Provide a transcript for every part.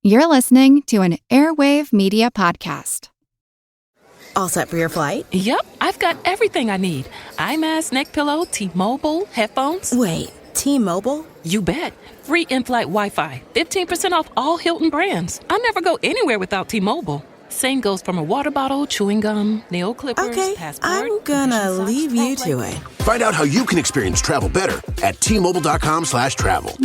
You're listening to an Airwave Media Podcast. All set for your flight? Yep, I've got everything I need. Eye mask, neck pillow, T-Mobile, headphones. Wait, T-Mobile? You bet. Free in-flight Wi-Fi. 15% off all Hilton brands. I never go anywhere without T-Mobile. Same goes from a water bottle, chewing gum, nail clippers, okay, passport. I'm gonna leave you to it. Find out how you can experience travel better at T-Mobile.com/travel.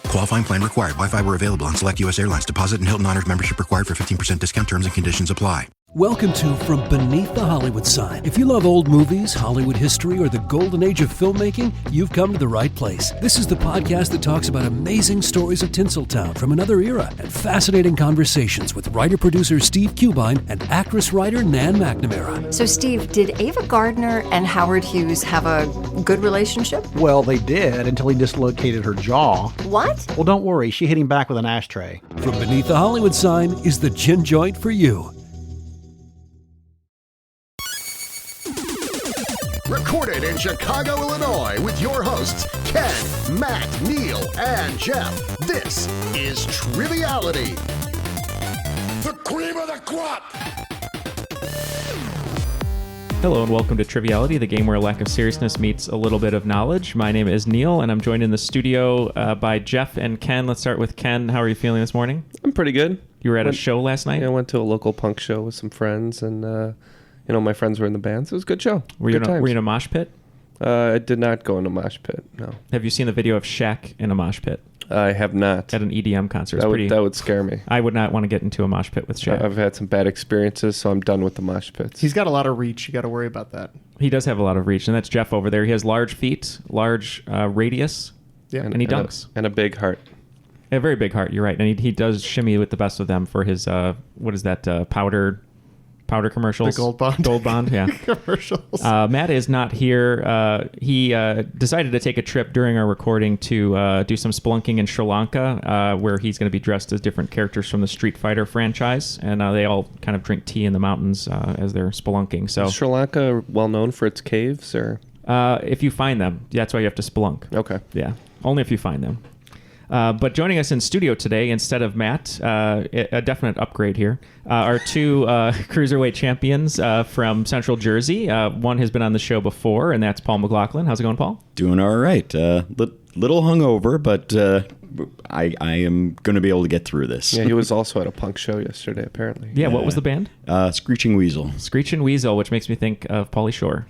Qualifying plan required. Wi-Fi were available on select U.S. airlines. Deposit and Hilton Honors membership required for 15% discount. Terms and conditions apply. Welcome to From Beneath the Hollywood Sign. If you love old movies, Hollywood history, or the golden age of filmmaking, you've come to the right place. This is the podcast that talks about amazing stories of Tinseltown from another era and fascinating conversations with writer-producer Steve Cubine and actress-writer Nan McNamara. So, Steve, did Ava Gardner and Howard Hughes have a good relationship? Well, they did until he dislocated her jaw. What? Well, don't worry. She hit him back with an ashtray. From Beneath the Hollywood Sign is the gin joint for you. Recorded in Chicago, Illinois, with your hosts, Ken, Matt, Neal, and Jeff. This is Triviality. The cream of the crop! Hello and welcome to Triviality, the game where a lack of seriousness meets a little bit of knowledge. My name is Neal, and I'm joined in the studio by Jeff and Ken. Let's start with Ken. How are you feeling this morning? I'm pretty good. You were at a show last night? Yeah, I went to a local punk show with some friends, and my friends were in the band, so it was a good show. Were you in a mosh pit? I did not go in a mosh pit, no. Have you seen the video of Shaq in a mosh pit? I have not. At an EDM concert. That would scare me. I would not want to get into a mosh pit with Shaq. I've had some bad experiences, so I'm done with the mosh pits. He's got a lot of reach. You got to worry about that. He does have a lot of reach, and that's Jeff over there. He has large feet, large radius, and he dunks. And a big heart. A very big heart, you're right. And he does shimmy with the best of them for his, powder commercials. The Gold Bond, yeah. Commercials. Matt is not here. He decided to take a trip during our recording to do some spelunking in Sri Lanka, where he's going to be dressed as different characters from the Street Fighter franchise, and they all kind of drink tea in the mountains as they're spelunking. So, is Sri Lanka well known for its caves, or? If you find them, that's why you have to spelunk. Okay. Yeah, only if you find them. But joining us in studio today, instead of Matt, a definite upgrade here, are two Cruiserweight champions from Central Jersey. One has been on the show before, and that's Paul McLaughlin. How's it going, Paul? Doing all right. Little hungover, but I am going to be able to get through this. Yeah, he was also at a punk show yesterday, apparently. Yeah, what was the band? Screeching Weasel. Screeching Weasel, which makes me think of Pauly Shore.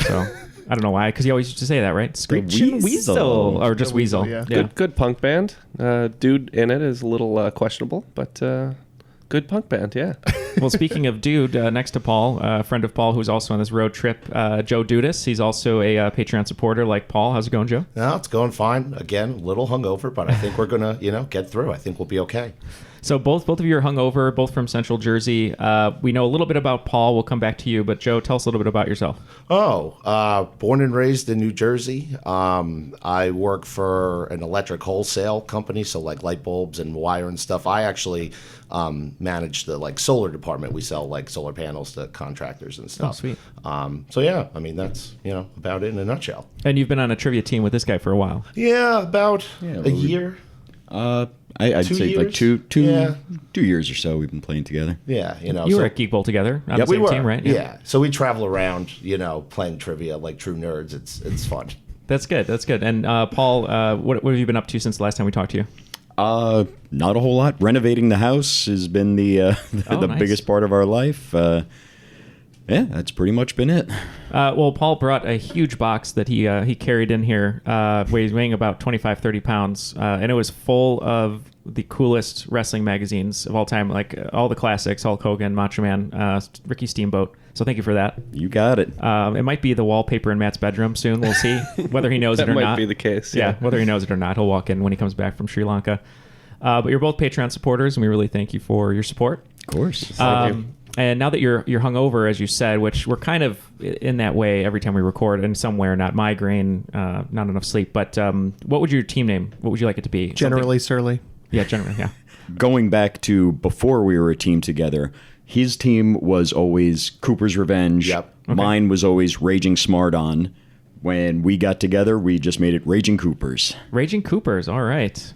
So... I don't know why, because he always used to say that, right? Screeching Weasel. Or just Weasel. Yeah. Good punk band. Dude in it is a little questionable, but good punk band, yeah. Well, speaking of dude, next to Paul, a friend of Paul who's also on this road trip, Joe Dudas. He's also a Patreon supporter like Paul. How's it going, Joe? No, it's going fine. Again, a little hungover, but I think we're going to, get through. I think we'll be okay. So both of you are hungover, both from Central Jersey. We know a little bit about Paul. We'll come back to you, but Joe, tell us a little bit about yourself. Born and raised in New Jersey. I work for an electric wholesale company, so like light bulbs and wire and stuff. I actually manage the solar department. We sell solar panels to contractors and stuff. Oh, sweet. So yeah, that's about it in a nutshell. And you've been on a trivia team with this guy for a while. Yeah, about a year. I'd 2 say years? two years or so we've been playing together. Yeah, you were at Geek Bowl together on the same team, right? Yeah. So we travel around, playing trivia like true nerds. It's fun. That's good. And Paul, what have you been up to since the last time we talked to you? Not a whole lot. Renovating the house has been the nice. biggest part of our life. Yeah, that's pretty much been it. Well, Paul brought a huge box that he carried in here, weighing about 25, 30 pounds, and it was full of the coolest wrestling magazines of all time, like all the classics, Hulk Hogan, Macho Man, Ricky Steamboat. So thank you for that. You got it. It might be the wallpaper in Matt's bedroom soon. We'll see whether he knows it or not. That might be the case. Yeah, whether he knows it or not. He'll walk in when he comes back from Sri Lanka. But you're both Patreon supporters, and we really thank you for your support. Of course. Thank you. And now that you're hungover, as you said, which we're kind of in that way every time we record, in some way or not, migraine, not enough sleep. But what would your team name? What would you like it to be? Generally Surly. Yeah, generally, yeah. Going back to before we were a team together, his team was always Cooper's Revenge. Yep. Okay. Mine was always Raging Smart On. When we got together, we just made it Raging Coopers. Raging Coopers, all right.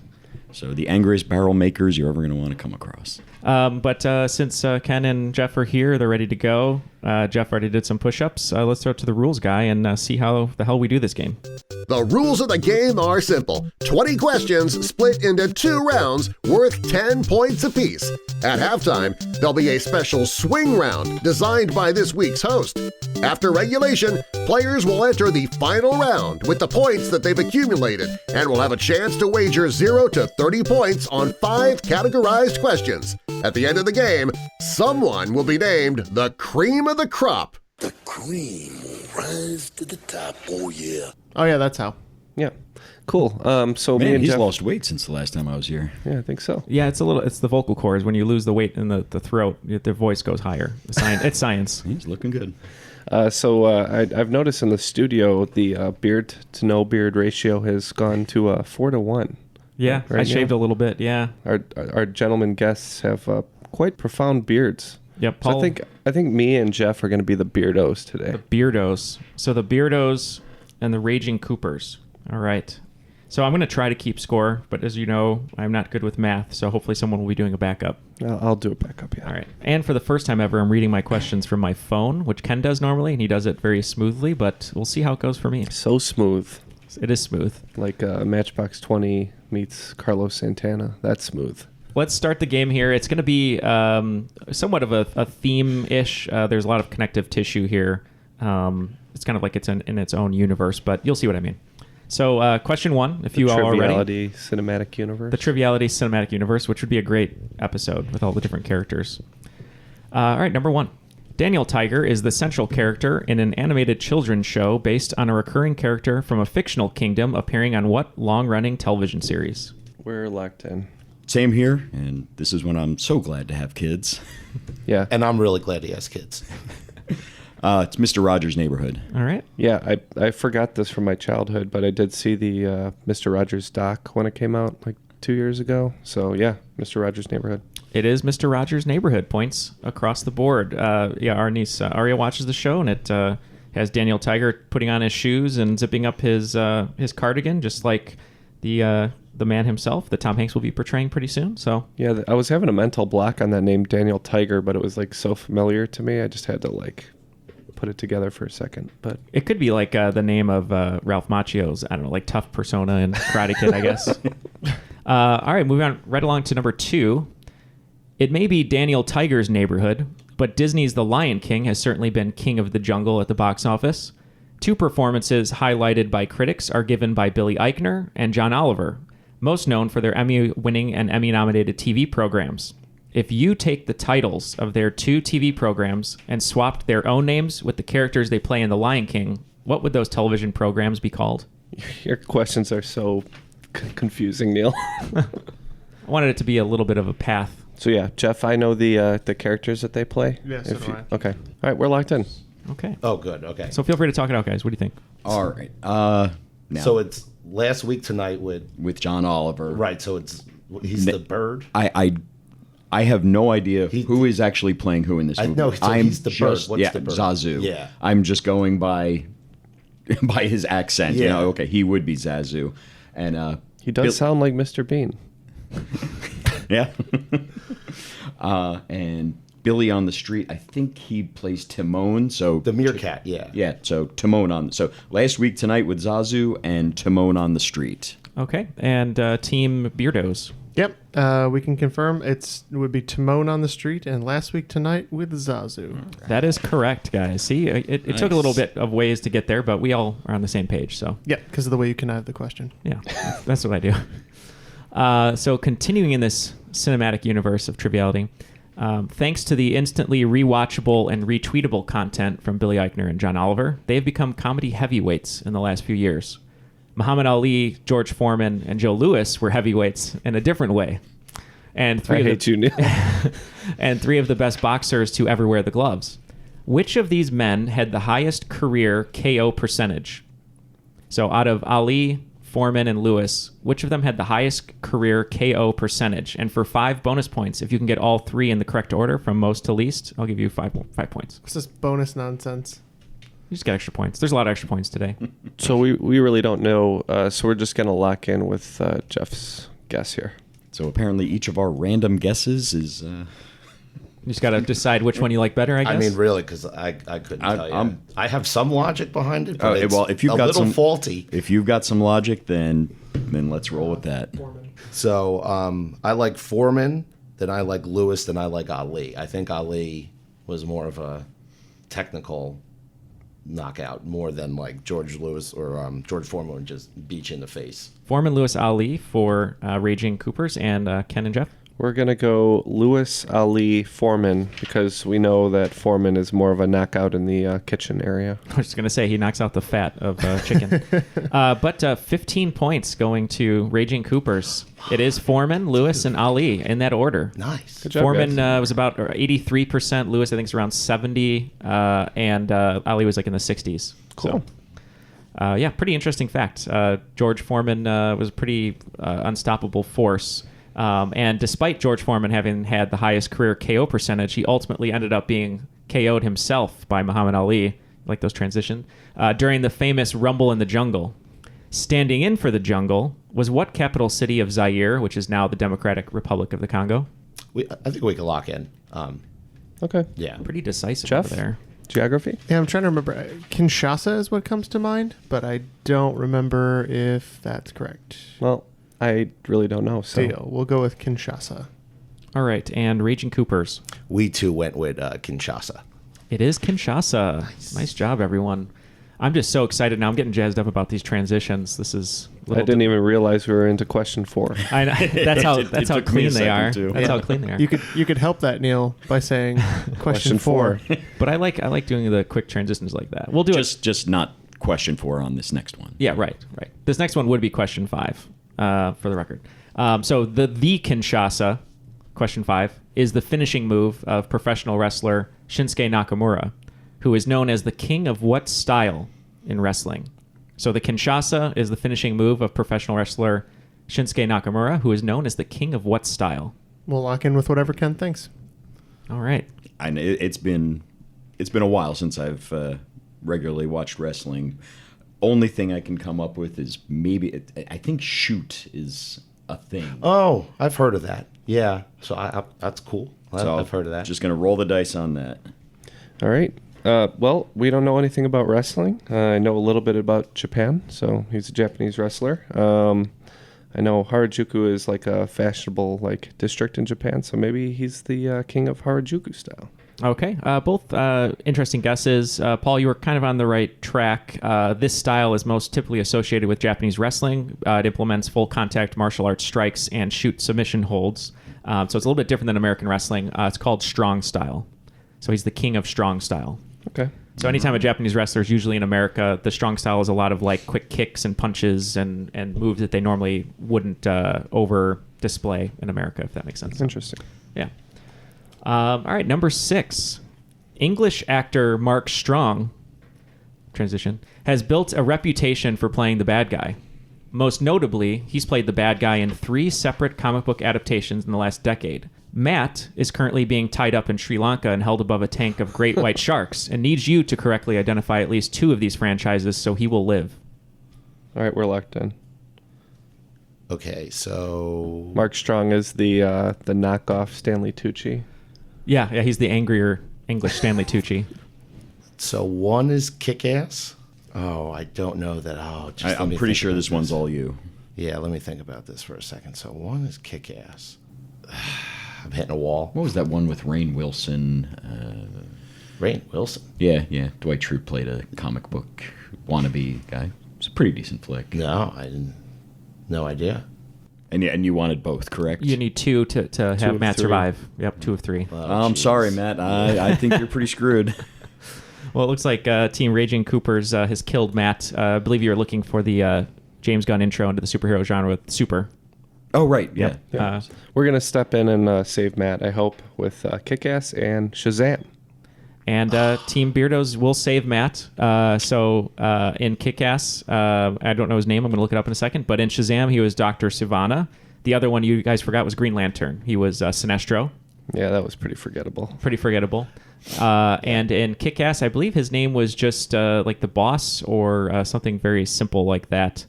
So the angriest barrel makers you're ever going to want to come across. But since Ken and Jeff are here, they're ready to go. Jeff already did some push-ups. Let's throw it to the rules guy and see how the hell we do this game. The rules of the game are simple. 20 questions split into 2 rounds worth 10 points apiece. At halftime, there'll be a special swing round designed by this week's host. After regulation, players will enter the final round with the points that they've accumulated and will have a chance to wager 0 to 30 points on 5 categorized questions. At the end of the game, someone will be named the cream of the crop. The cream will rise to the top, oh yeah. Oh, yeah, that's how. Yeah. Cool. So Man, me and he's Jeff, lost weight since the last time I was here. Yeah, I think so. Yeah, it's the vocal cords. When you lose the weight in the throat, the voice goes higher. It's science. He's looking good. I've noticed in the studio the beard to no beard ratio has gone to 4-1. Yeah, right I shaved now. a little bit. Yeah, Our gentlemen guests have quite profound beards. Yep. So Paul, I think me and Jeff are going to be the beardos today. the Beardos. So the Beardos and the Raging Coopers. All right. So I'm going to try to keep score, but as you know, I'm not good with math, so hopefully someone will be doing a backup. I'll do a backup, yeah. All right. And for the first time ever, I'm reading my questions from my phone, which Ken does normally, and he does it very smoothly, but we'll see how it goes for me. So smooth. It is smooth. Like Matchbox 20 meets Carlos Santana. That's smooth. Let's start the game here. It's going to be somewhat of a theme-ish. There's a lot of connective tissue here. It's kind of like it's in its own universe, but you'll see what I mean. So question 1, if you all are ready. Triviality Cinematic Universe. The Triviality Cinematic Universe, which would be a great episode with all the different characters. All right, number 1. Daniel Tiger is the central character in an animated children's show based on a recurring character from a fictional kingdom appearing on what long-running television series? We're locked in. Same here, and this is when I'm so glad to have kids. Yeah. And I'm really glad he has kids. It's Mr. Rogers' Neighborhood. All right. Yeah, I forgot this from my childhood, but I did see the Mr. Rogers doc when it came out like 2 years ago. So yeah, Mr. Rogers' Neighborhood. It is Mr. Rogers' Neighborhood. Points across the board. Yeah, our niece Aria watches the show, and it has Daniel Tiger putting on his shoes and zipping up his cardigan, just like the man himself that Tom Hanks will be portraying pretty soon. So yeah, I was having a mental block on that name Daniel Tiger, but it was like so familiar to me. I just had to like put it together for a second. But it could be like the name of Ralph Macchio's, I don't know, like tough persona in Karate Kid, I guess. All right, moving on right along to number 2. It may be Daniel Tiger's neighborhood, but Disney's The Lion King has certainly been king of the jungle at the box office. 2 performances highlighted by critics are given by Billy Eichner and John Oliver, most known for their Emmy-winning and Emmy-nominated TV programs. If you take the titles of their 2 TV programs and swapped their own names with the characters they play in The Lion King, what would those television programs be called? Your questions are so confusing, Neil. I wanted it to be a little bit of a path. So yeah, Jeff, I know the characters that they play. Yeah, so do I. Okay. All right, we're locked in. Okay. Oh, good. Okay. So feel free to talk it out, guys. What do you think? All right. Now, So it's last week tonight with John Oliver. Right. So he's the bird. I have no idea who is actually playing who in this movie. No, so he's the bird. What's the bird? Zazu. Yeah. I'm just going by his accent. Yeah. You know, okay, he would be Zazu, and He does sound like Mr. Bean. yeah. And Billy on the Street, I think he plays Timon. So The meerkat. Yeah. yeah. So Timon on. So last week tonight with Zazu and Timon on the Street. Okay. And Team Beardos. Yep, we can confirm it would be Timon on the Street and Last Week Tonight with Zazu. That is correct, guys. See, it took a little bit of ways to get there, but we all are on the same page. So Yeah, because of the way you connive the question. yeah, that's what I do. So continuing in this cinematic universe of triviality, thanks to the instantly rewatchable and retweetable content from Billy Eichner and John Oliver, they've become comedy heavyweights in the last few years. Muhammad Ali, George Foreman, and Joe Louis were heavyweights in a different way. And three of the best boxers to ever wear the gloves. Which of these men had the highest career KO percentage? So out of Ali, Foreman, and Lewis, which of them had the highest career KO percentage? And for 5 bonus points, if you can get all 3 in the correct order from most to least, I'll give you 5 points. What's this bonus nonsense? You just get extra points. There's a lot of extra points today. So we really don't know. So we're just going to lock in with Jeff's guess here. So apparently each of our random guesses is... You just got to decide which one you like better, I guess? I mean, really, because I couldn't tell you. I have some logic behind it, but it's if you've a got little some, faulty. If you've got some logic, then let's roll with that. So I like Foreman, then I like Lewis, then I like Ali. I think Ali was more of a technical knockout, more than like George Lewis or George Foreman would just beat you in the face. Foreman, Lewis, Ali for Raging Coopers, and Ken and Jeff? We're going to go Lewis, Ali, Foreman, because we know that Foreman is more of a knockout in the kitchen area. I was just going to say he knocks out the fat of chicken. But 15 points going to Raging Coopers. It is Foreman, Lewis, and Ali in that order. Nice. Good job, Foreman guys. was about 83%. Lewis, I think, is around 70. And Ali was like in the 60s. Cool. So, yeah, pretty interesting fact. George Foreman was a pretty unstoppable force. And despite George Foreman having had the highest career KO percentage, he ultimately ended up being KO'd himself by Muhammad Ali, like those transitions, during the famous Rumble in the Jungle. Standing in for the Jungle was what capital city of Zaire, which is now the Democratic Republic of the Congo? I think we can lock in. Okay. Yeah. Pretty decisive Jeff? over there. Geography? Yeah, I'm trying to remember. Kinshasa is what comes to mind, but I don't remember if that's correct. Well, I really don't know. So Deal. We'll go with Kinshasa. All right, and Raging Coopers. We too went with Kinshasa. It is Kinshasa. Nice job, everyone. I'm just so excited now. I'm getting jazzed up about these transitions. This is. I didn't even realize we were into question 4. I know. That's how. That's how took me a clean they are. second, too. That's how clean they are. You could help that, Neal, by saying question 4. But I like doing the quick transitions like that. We'll do just not question 4 on this next one. Yeah, right. This next one would be question 5, for the record. So the Kinshasa, question 5, is the finishing move of professional wrestler Shinsuke Nakamura, who is known as the king of what style in wrestling? So the Kinshasa is the finishing move of professional wrestler Shinsuke Nakamura, who is known as the king of what style? We'll lock in with whatever Ken thinks. All right. I know it's been a while since I've regularly watched wrestling. Only thing I can come up with is maybe I think shoot is a thing. Oh, I've heard of that. Yeah, so that's cool. I've heard of that. Just gonna roll the dice on that. All right. Well, we don't know anything about wrestling. I know a little bit about Japan, so he's a Japanese wrestler. I know Harajuku is like a fashionable district in Japan, so maybe he's the king of Harajuku style. Okay. Both interesting guesses. Paul, you were kind of on the right track. This style is most typically associated with Japanese wrestling. It implements full contact martial arts strikes and shoot submission holds. So it's a little bit different than American wrestling. It's called strong style. So he's the king of strong style. Okay. So anytime a Japanese wrestler is usually in America, the strong style is a lot of quick kicks and punches and moves that they normally wouldn't over display in America, if that makes sense. Interesting. Yeah. All right, number 6. English actor Mark Strong, transition, has built a reputation for playing the bad guy. Most notably, he's played the bad guy in 3 separate comic book adaptations in the last decade. Matt is currently being tied up in Sri Lanka and held above a tank of great white sharks and needs you to correctly identify at least 2 of these franchises so he will live. All right, we're locked in. Okay, so Mark Strong is the knockoff Stanley Tucci. Yeah, he's the angrier English Stanley Tucci. So one is Kick-Ass. Oh, I don't know that. I'm pretty sure this one's all you. Yeah, let me think about this for a second. So one is Kick-Ass. I'm hitting a wall. What was that one with Rainn Wilson? Rainn Wilson? Yeah. Dwight Schrute played a comic book wannabe guy. It's a pretty decent flick. No, I didn't. No idea. And you wanted both, correct? You need 2 to have Matt 3. survive. Yep, 2 of 3. I'm sorry, Matt. I think you're pretty screwed. Well, it looks like Team Raging Coopers has killed Matt. I believe you're looking for the James Gunn intro into the superhero genre with Super. Oh, right. Yeah. We're going to step in and save Matt, I hope, with Kick-Ass and Shazam. And Team Beardos will save Matt. So in Kick-Ass, I don't know his name. I'm going to look it up in a second. But in Shazam, he was Dr. Sivana. The other one you guys forgot was Green Lantern. He was Sinestro. Yeah, that was pretty forgettable. And in Kick-Ass, I believe his name was just like the boss or something very simple like that.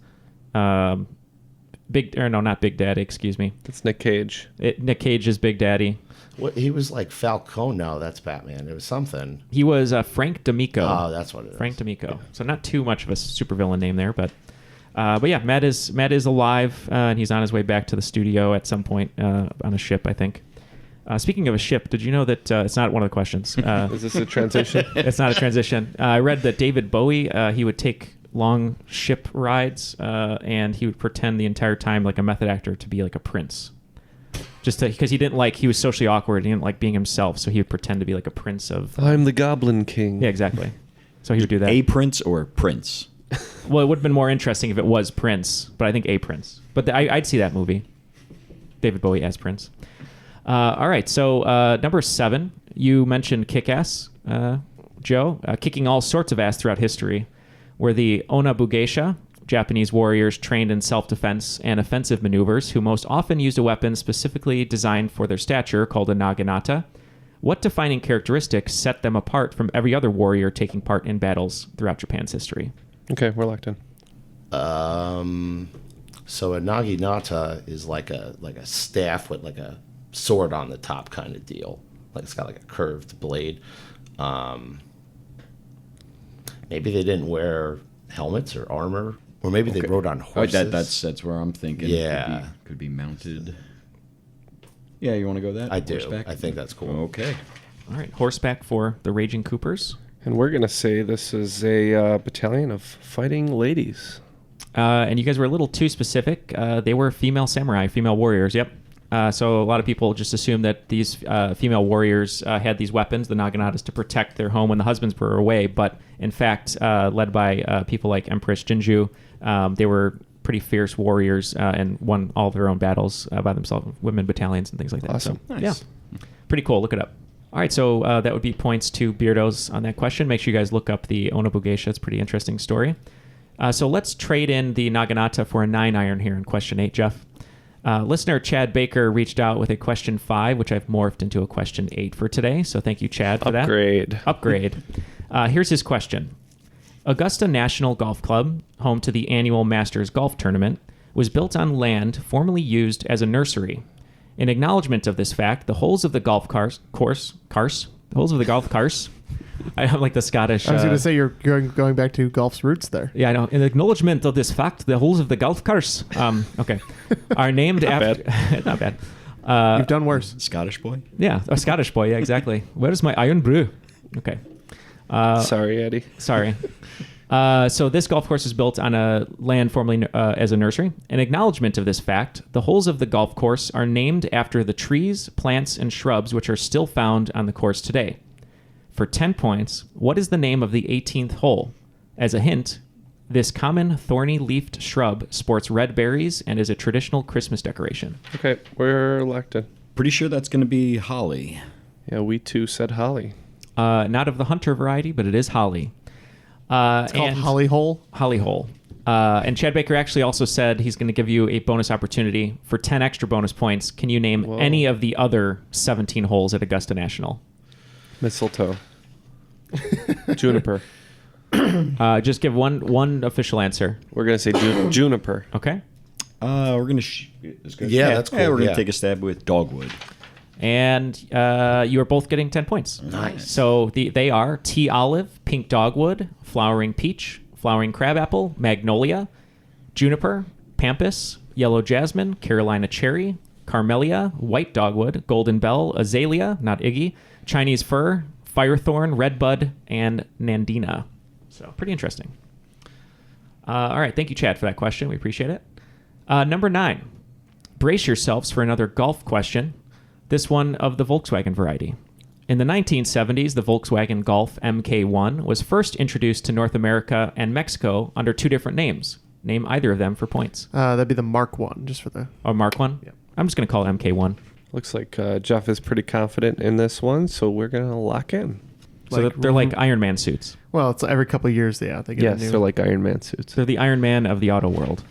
Not Big Daddy, excuse me. It's Nick Cage. Nick Cage is Big Daddy. What, he was like Falcone. No, that's Batman. It was something. He was Frank D'Amico. Oh, that's what it is. Frank D'Amico. So not too much of a supervillain name there, but yeah, Matt is alive, and he's on his way back to the studio at some point on a ship, I think. Speaking of a ship, did you know that it's not one of the questions? Is this a transition? It's not a transition. I read that David Bowie, he would take long ship rides, and he would pretend the entire time like a method actor to be like a prince. Just because he was socially awkward. He didn't like being himself, so he would pretend to be like a prince of... I'm the Goblin King. Yeah, exactly. So he would do that. A prince or prince? Well, it would have been more interesting if it was Prince, but I think a prince. But I'd see that movie. David Bowie as Prince. All right, so number 7, you mentioned Kick-Ass, Joe. Kicking all sorts of ass throughout history were the Onabugeisha, Japanese warriors trained in self-defense and offensive maneuvers who most often used a weapon specifically designed for their stature called a naginata. What defining characteristics set them apart from every other warrior taking part in battles throughout Japan's history? Okay, we're locked in. So a naginata is like a staff with like a sword on the top kind of deal. Like it's got like a curved blade. Maybe they didn't wear helmets or armor. Or maybe they rode on horses. Oh, that's where I'm thinking. Yeah. Could be mounted. Yeah, you want to go that? I do. Horseback? I think that's cool. Okay. All right, horseback for the Raging Coopers. And we're going to say this is a battalion of fighting ladies. And you guys were a little too specific. They were female samurai, female warriors, yep. So a lot of people just assume that these female warriors had these weapons, the naginatas, to protect their home when the husbands were away. But in fact, led by people like Empress Jinju, they were pretty fierce warriors and won all their own battles by themselves, women battalions and things like that. Awesome. So, Nice. Yeah, pretty cool. Look it up. All right, so that would be points to Beardos on that question. Make sure you guys look up the Onabugeisha. It's a pretty interesting story. So let's trade in the naginata for a 9-iron here in question 8, Jeff. Listener Chad Baker reached out with a question 5, which I've morphed into a question 8 for today. So thank you, Chad, for that. Upgrade. Here's his question. Augusta National Golf Club, home to the annual Masters Golf Tournament, was built on land formerly used as a nursery. In acknowledgement of this fact, the holes of the golf course, I'm like the Scottish. I was going to say you're going back to golf's roots there. Yeah, I know. In acknowledgement of this fact, the holes of the golf course, okay, are named after. Not bad. You've done worse. Scottish boy. Yeah, a Scottish boy. Yeah, exactly. Where's my iron brew? Okay. Sorry, Eddie. Sorry. So this golf course is built on a land formerly as a nursery. In acknowledgement of this fact, the holes of the golf course are named after the trees, plants, and shrubs which are still found on the course today. For 10 points, what is the name of the 18th hole? As a hint, this common thorny-leafed shrub sports red berries and is a traditional Christmas decoration. Okay, we're locked in. Pretty sure that's going to be holly. Yeah, we too said holly. Not of the hunter variety, but it is holly. It's called Holly Hole? Holly Hole. And Chad Baker actually also said he's going to give you a bonus opportunity for 10 extra bonus points. Can you name any of the other 17 holes at Augusta National? Mistletoe. Juniper. Just give one official answer. We're going to say juniper. Okay. We're going to... that's cool. Yeah, we're going to take a stab with dogwood. And you are both getting 10 points. Nice. So they are tea olive, pink dogwood, flowering peach, flowering crabapple, magnolia, juniper, pampas, yellow jasmine, Carolina cherry, carmelia, white dogwood, golden bell, azalea, not Iggy, Chinese fir, firethorn, redbud, and nandina. So pretty interesting. All right. Thank you, Chad, for that question. We appreciate it. Number 9. Brace yourselves for another golf question. This one of the Volkswagen variety. In the 1970s, the Volkswagen Golf MK1 was first introduced to North America and Mexico under 2 different names. Name either of them for points. That'd be the Mark 1, just for the... Oh, Mark 1? Yeah. I'm just going to call it MK1. Looks like Jeff is pretty confident in this one, so we're going to lock in. So they're like Iron Man suits. Well, it's every couple of years they get a new... they're like Iron Man suits. They're the Iron Man of the auto world.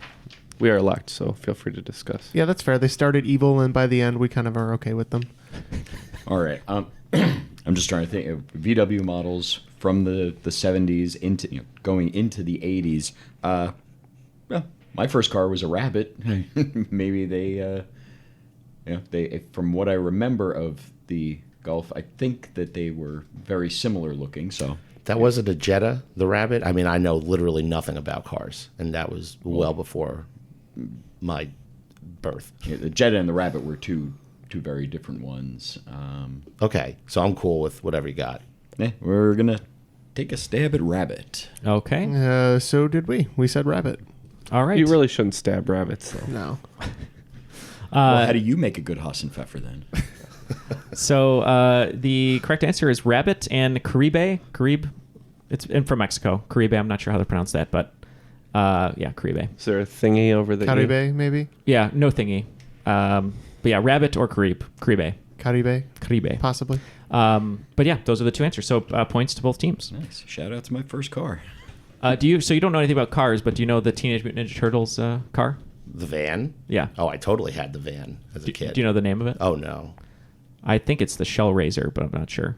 We are locked, so feel free to discuss. Yeah, that's fair. They started evil, and by the end, we kind of are okay with them. All right. I'm just trying to think of VW models from the 70s into going into the 80s. My first car was a Rabbit. Maybe they from what I remember of the Golf, I think that they were very similar looking. So that wasn't a Jetta, the Rabbit. I mean, I know literally nothing about cars, and that was well before my birth. Yeah, the Jetta and the Rabbit were two very different ones. Okay, so I'm cool with whatever you got. Yeah, we're gonna take a stab at Rabbit. Okay. So did we. We said Rabbit. All right. You really shouldn't stab rabbits, though. No. Well, how do you make a good Hassenpfeffer then? So the correct answer is Rabbit and Caribe. It's from Mexico. Caribe. I'm not sure how to pronounce that, but Caribe. Is there a thingy over the Caribe, maybe? Yeah, no thingy. But yeah, Rabbit or Caribe. Caribe. Possibly. But yeah, those are the two answers. So points to both teams. Nice. Shout out to my first car. So you don't know anything about cars, but do you know the Teenage Mutant Ninja Turtles car? The van? Yeah. Oh, I totally had the van as a kid. Do you know the name of it? Oh, no. I think it's the Shell Razor, but I'm not sure.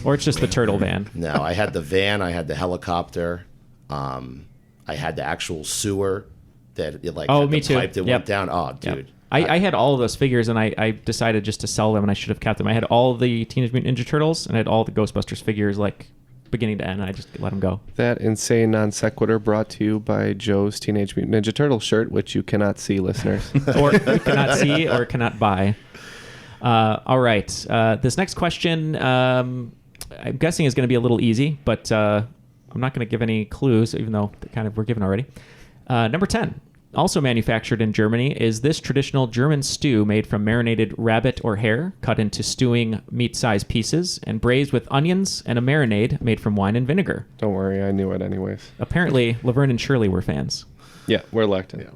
Or it's just the turtle van. No, I had the van. I had the helicopter. I had the actual sewer that it, had me the too. pipe that went down. Oh, dude. Yep. I had all of those figures, and I decided just to sell them, and I should have kept them. I had all the Teenage Mutant Ninja Turtles, and I had all the Ghostbusters figures, beginning to end, and I just let them go. That insane non sequitur brought to you by Joe's Teenage Mutant Ninja Turtle shirt, which you cannot see, listeners. Or cannot see or cannot buy. All right. This next question, I'm guessing is going to be a little easy, but I'm not going to give any clues, even though they kind of were given already. Number 10. Also manufactured in Germany is this traditional German stew made from marinated rabbit or hare, cut into stewing meat-sized pieces, and braised with onions and a marinade made from wine and vinegar. Don't worry, I knew it anyways. Apparently, Laverne and Shirley were fans. Yeah, we're locked in. Yeah.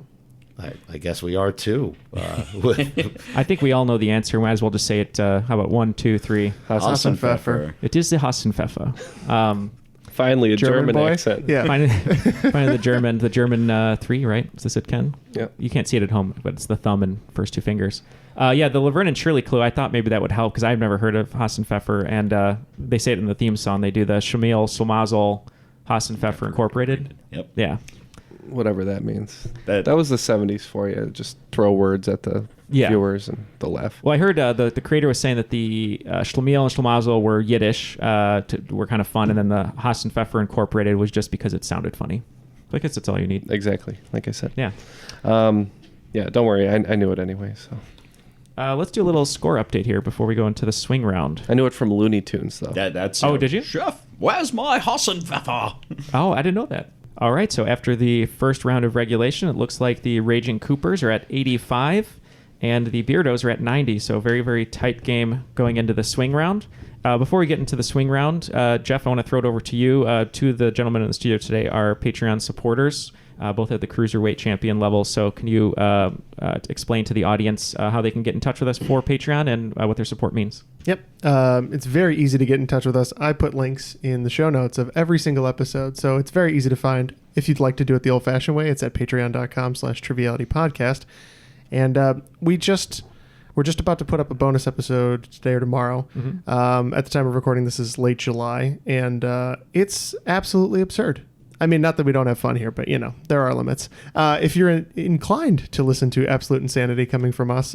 I guess we are too. I think we all know the answer. Might as well just say it. How about 1, 2, 3? Hassenpfeffer. It is the Hassenpfeffer. Finally, a German boy? accent. Yeah. Finally the German 3, right? Is this it, Ken? Yeah. You can't see it at home, but it's the thumb and first two fingers. The Laverne and Shirley clue, I thought maybe that would help because I've never heard of Hassenpfeffer, and they say it in the theme song. They do the Schlemiel, Schlemazel, Hassenpfeffer Incorporated. Yep. Yeah. Whatever that means. That was the 70s for you. Just throw words at the viewers and they'll laugh. Well, I heard the creator was saying that the Schlemiel and Schlemazel were Yiddish, were kind of fun, and then the Hassenpfeffer Incorporated was just because it sounded funny. So I guess that's all you need. Exactly, like I said. Yeah. Don't worry. I knew it anyway. So. Let's do a little score update here before we go into the swing round. I knew it from Looney Tunes, though. That's did you? Chef, where's my Hassenpfeffer? Oh, I didn't know that. All right, so after the first round of regulation, it looks like the Raging Coopers are at 85 and the Beardos are at 90, so very, very tight game going into the swing round. Before we get into the swing round, Jeff, I want to throw it over to you. Two of the gentlemen in the studio today are Patreon supporters, both at the Cruiserweight champion level, so can you explain to the audience how they can get in touch with us for Patreon and what their support means? Yep. It's very easy to get in touch with us. I put links in the show notes of every single episode, so it's very easy to find. If you'd like to do it the old-fashioned way, it's at patreon.com/trivialitypodcast. And we're just about to put up a bonus episode today or tomorrow. Mm-hmm. At the time of recording, this is late July, and it's absolutely absurd. I mean, not that we don't have fun here, but, there are limits. If you're inclined to listen to absolute insanity coming from us,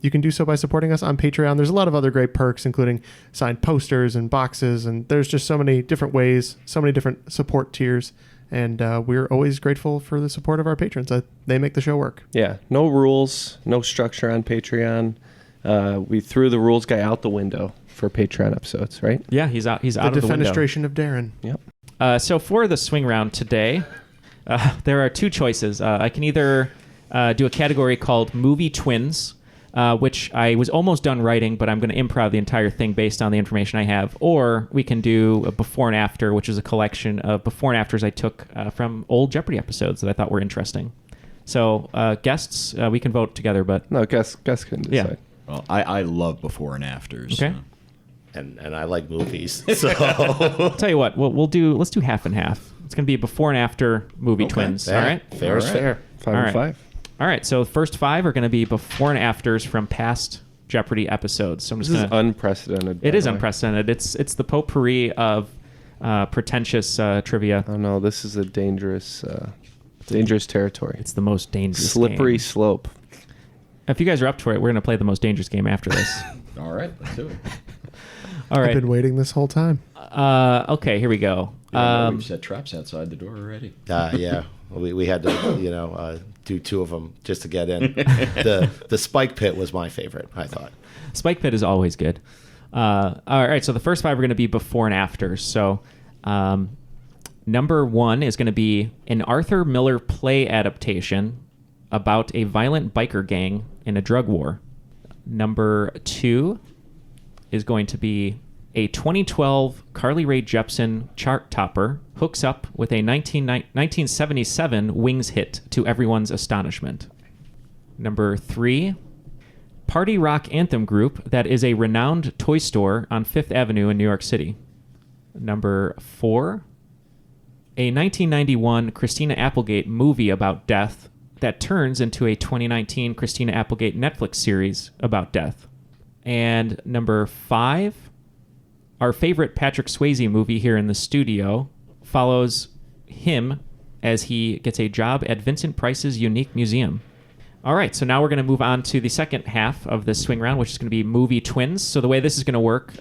you can do so by supporting us on Patreon. There's a lot of other great perks, including signed posters and boxes, and there's just so many different ways, so many different support tiers, and we're always grateful for the support of our patrons. They make the show work. Yeah, no rules, no structure on Patreon. We threw the rules guy out the window for Patreon episodes, right? Yeah, he's out of the window. The defenestration of Darren. Yep. So for the swing round today, there are two choices. I can either do a category called Movie Twins, which I was almost done writing, but I'm going to improv the entire thing based on the information I have. Or we can do a Before and After, which is a collection of before and afters I took from old Jeopardy episodes that I thought were interesting. So guests, we can vote together, but... No, guests can decide. Yeah. Well, I love Before and Afters. Okay. And I like movies, so... I'll tell you what, let's do half and half. It's going to be Before and After Movie Twins, fair. all right? Fair is fair. 5 and 5. All right, so the first 5 are going to be Before and Afters from past Jeopardy episodes. So I'm just This is unprecedented. It is unprecedented. It's the potpourri of pretentious trivia. Oh no, this is a dangerous Dangerous territory. It's the most dangerous Slippery game. slope. If you guys are up for it, we're going to play the most dangerous game after this. All right, let's do it. All right. I've been waiting this whole time. Okay, here we go. We've set traps outside the door already. Yeah, we had to, do 2 of them just to get in. The spike pit was my favorite, I thought. Spike pit is always good. All right, so the first 5 are going to be before and after. So number 1 is going to be an Arthur Miller play adaptation about a violent biker gang in a drug war. Number 2 is going to be a 2012 Carly Rae Jepsen chart topper hooks up with a 1977 Wings hit to everyone's astonishment. Number 3, party rock anthem group that is a renowned toy store on 5th Avenue in New York City. Number 4, a 1991 Christina Applegate movie about death that turns into a 2019 Christina Applegate Netflix series about death. And number 5, our favorite Patrick Swayze movie here in the studio follows him as he gets a job at Vincent Price's Unique Museum. All right, so now we're going to move on to the second half of this swing round, which is going to be movie twins. So the way this is going to work,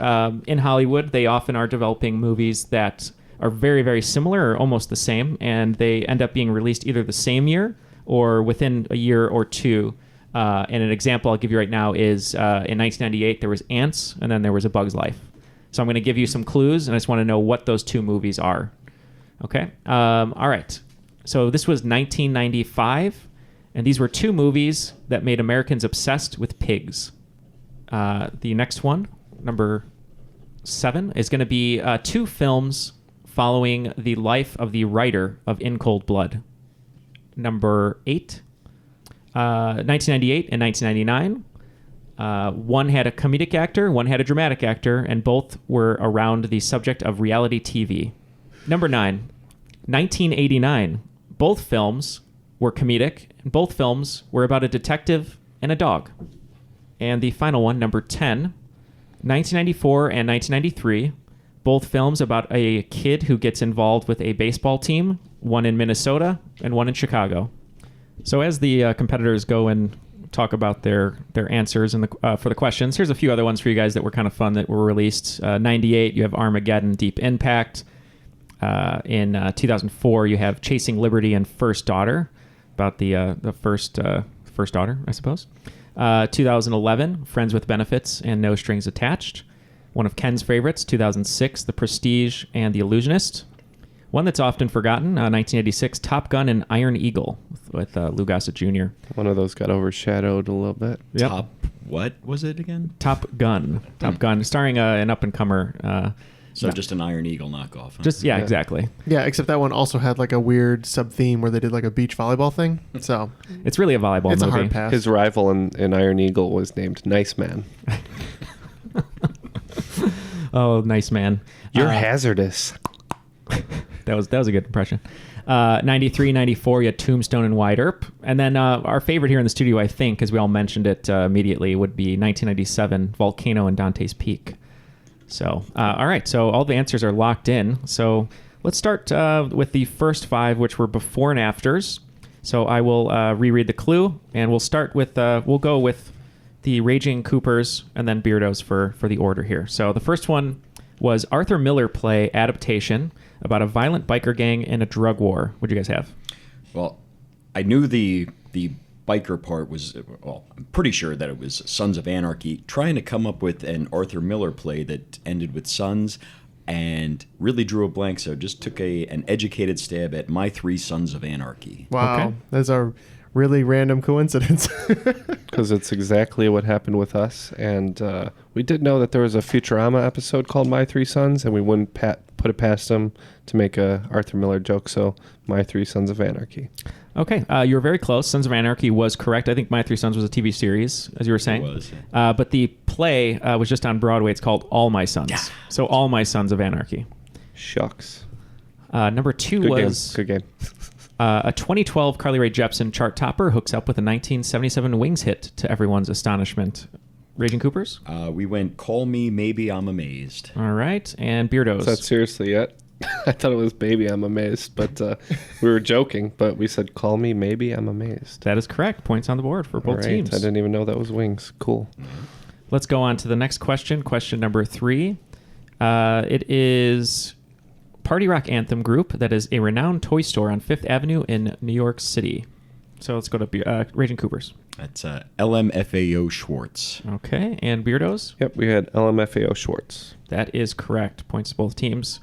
in Hollywood, they often are developing movies that are very, very similar or almost the same, and they end up being released either the same year or within a year or 2. And an example I'll give you right now is in 1998, there was Ants, and then there was A Bug's Life. So I'm going to give you some clues, and I just want to know what those 2 movies are. Okay? All right. So this was 1995, and these were 2 movies that made Americans obsessed with pigs. The next one, number 7, is going to be 2 films following the life of the writer of In Cold Blood. Number 8, 1998 and 1999. One had a comedic actor, one had a dramatic actor, and both were around the subject of reality TV. Number 9, 1989. Both films were comedic, and both films were about a detective and a dog. And the final one, number 10, 1994 and 1993. Both films about a kid who gets involved with a baseball team, one in Minnesota and one in Chicago. So as the competitors go and talk about their answers and for the questions, here's a few other ones for you guys that were kind of fun that were released. 98, you have Armageddon, Deep Impact. In 2004, you have Chasing Liberty and First Daughter, about the first daughter, I suppose. 2011, Friends with Benefits and No Strings Attached. One of Ken's favorites, 2006, The Prestige and The Illusionist. One that's often forgotten, 1986, Top Gun and Iron Eagle with Lou Gossett Jr. One of those got overshadowed a little bit. Yep. Top, what was it again? Top Gun. Top Gun, starring an up-and-comer. So just an Iron Eagle knockoff. Huh? Just, yeah, exactly. Yeah, except that one also had like a weird sub-theme where they did like a beach volleyball thing. So it's really a volleyball it's movie. A hard pass. His rival in Iron Eagle was named Nice Man. Oh, Nice Man. You're hazardous. That was a good impression. 93, 94, you had Tombstone and Wide Earp. And then our favorite here in the studio, I think, because we all mentioned it immediately, would be 1997, Volcano and Dante's Peak. So, all right. So all the answers are locked in. So let's start with the first 5, which were before and afters. So I will reread the clue, and we'll start with, we'll go with the Raging Coopers and then Beardos for the order here. So the first one was Arthur Miller play adaptation about a violent biker gang in a drug war. What'd you guys have? Well, I knew the biker part was, well, I'm pretty sure that it was Sons of Anarchy, trying to come up with an Arthur Miller play that ended with Sons, and really drew a blank, so just took an educated stab at My Three Sons of Anarchy. Wow, okay. That's a really random coincidence. Because it's exactly what happened with us. And we did know that there was a Futurama episode called My Three Sons, and we wouldn't put it past them to make a Arthur Miller joke, so My Three Sons of Anarchy. Okay, you were very close. Sons of Anarchy was correct. I think My Three Sons was a TV series, as you were saying. It was. But the play was just on Broadway. It's called All My Sons. Yeah. So All My Sons of Anarchy. Shucks. Number 2 Good was... Good game. A 2012 Carly Rae Jepsen chart topper hooks up with a 1977 Wings hit to everyone's astonishment. Raging Coopers? We went Call Me Maybe I'm Amazed. All right. And Beardos. Is that seriously it? I thought it was Baby, I'm Amazed, but we were joking, but we said, call me Maybe, I'm Amazed. That is correct. Points on the board for both teams. I didn't even know that was Wings. Cool. Let's go on to the next question. Question number 3. It is Party Rock Anthem Group that is a renowned toy store on 5th Avenue in New York City. So let's go to Raging Coopers. That's LMFAO Schwartz. Okay, and Beardos? Yep, we had LMFAO Schwartz. That is correct. Points to both teams.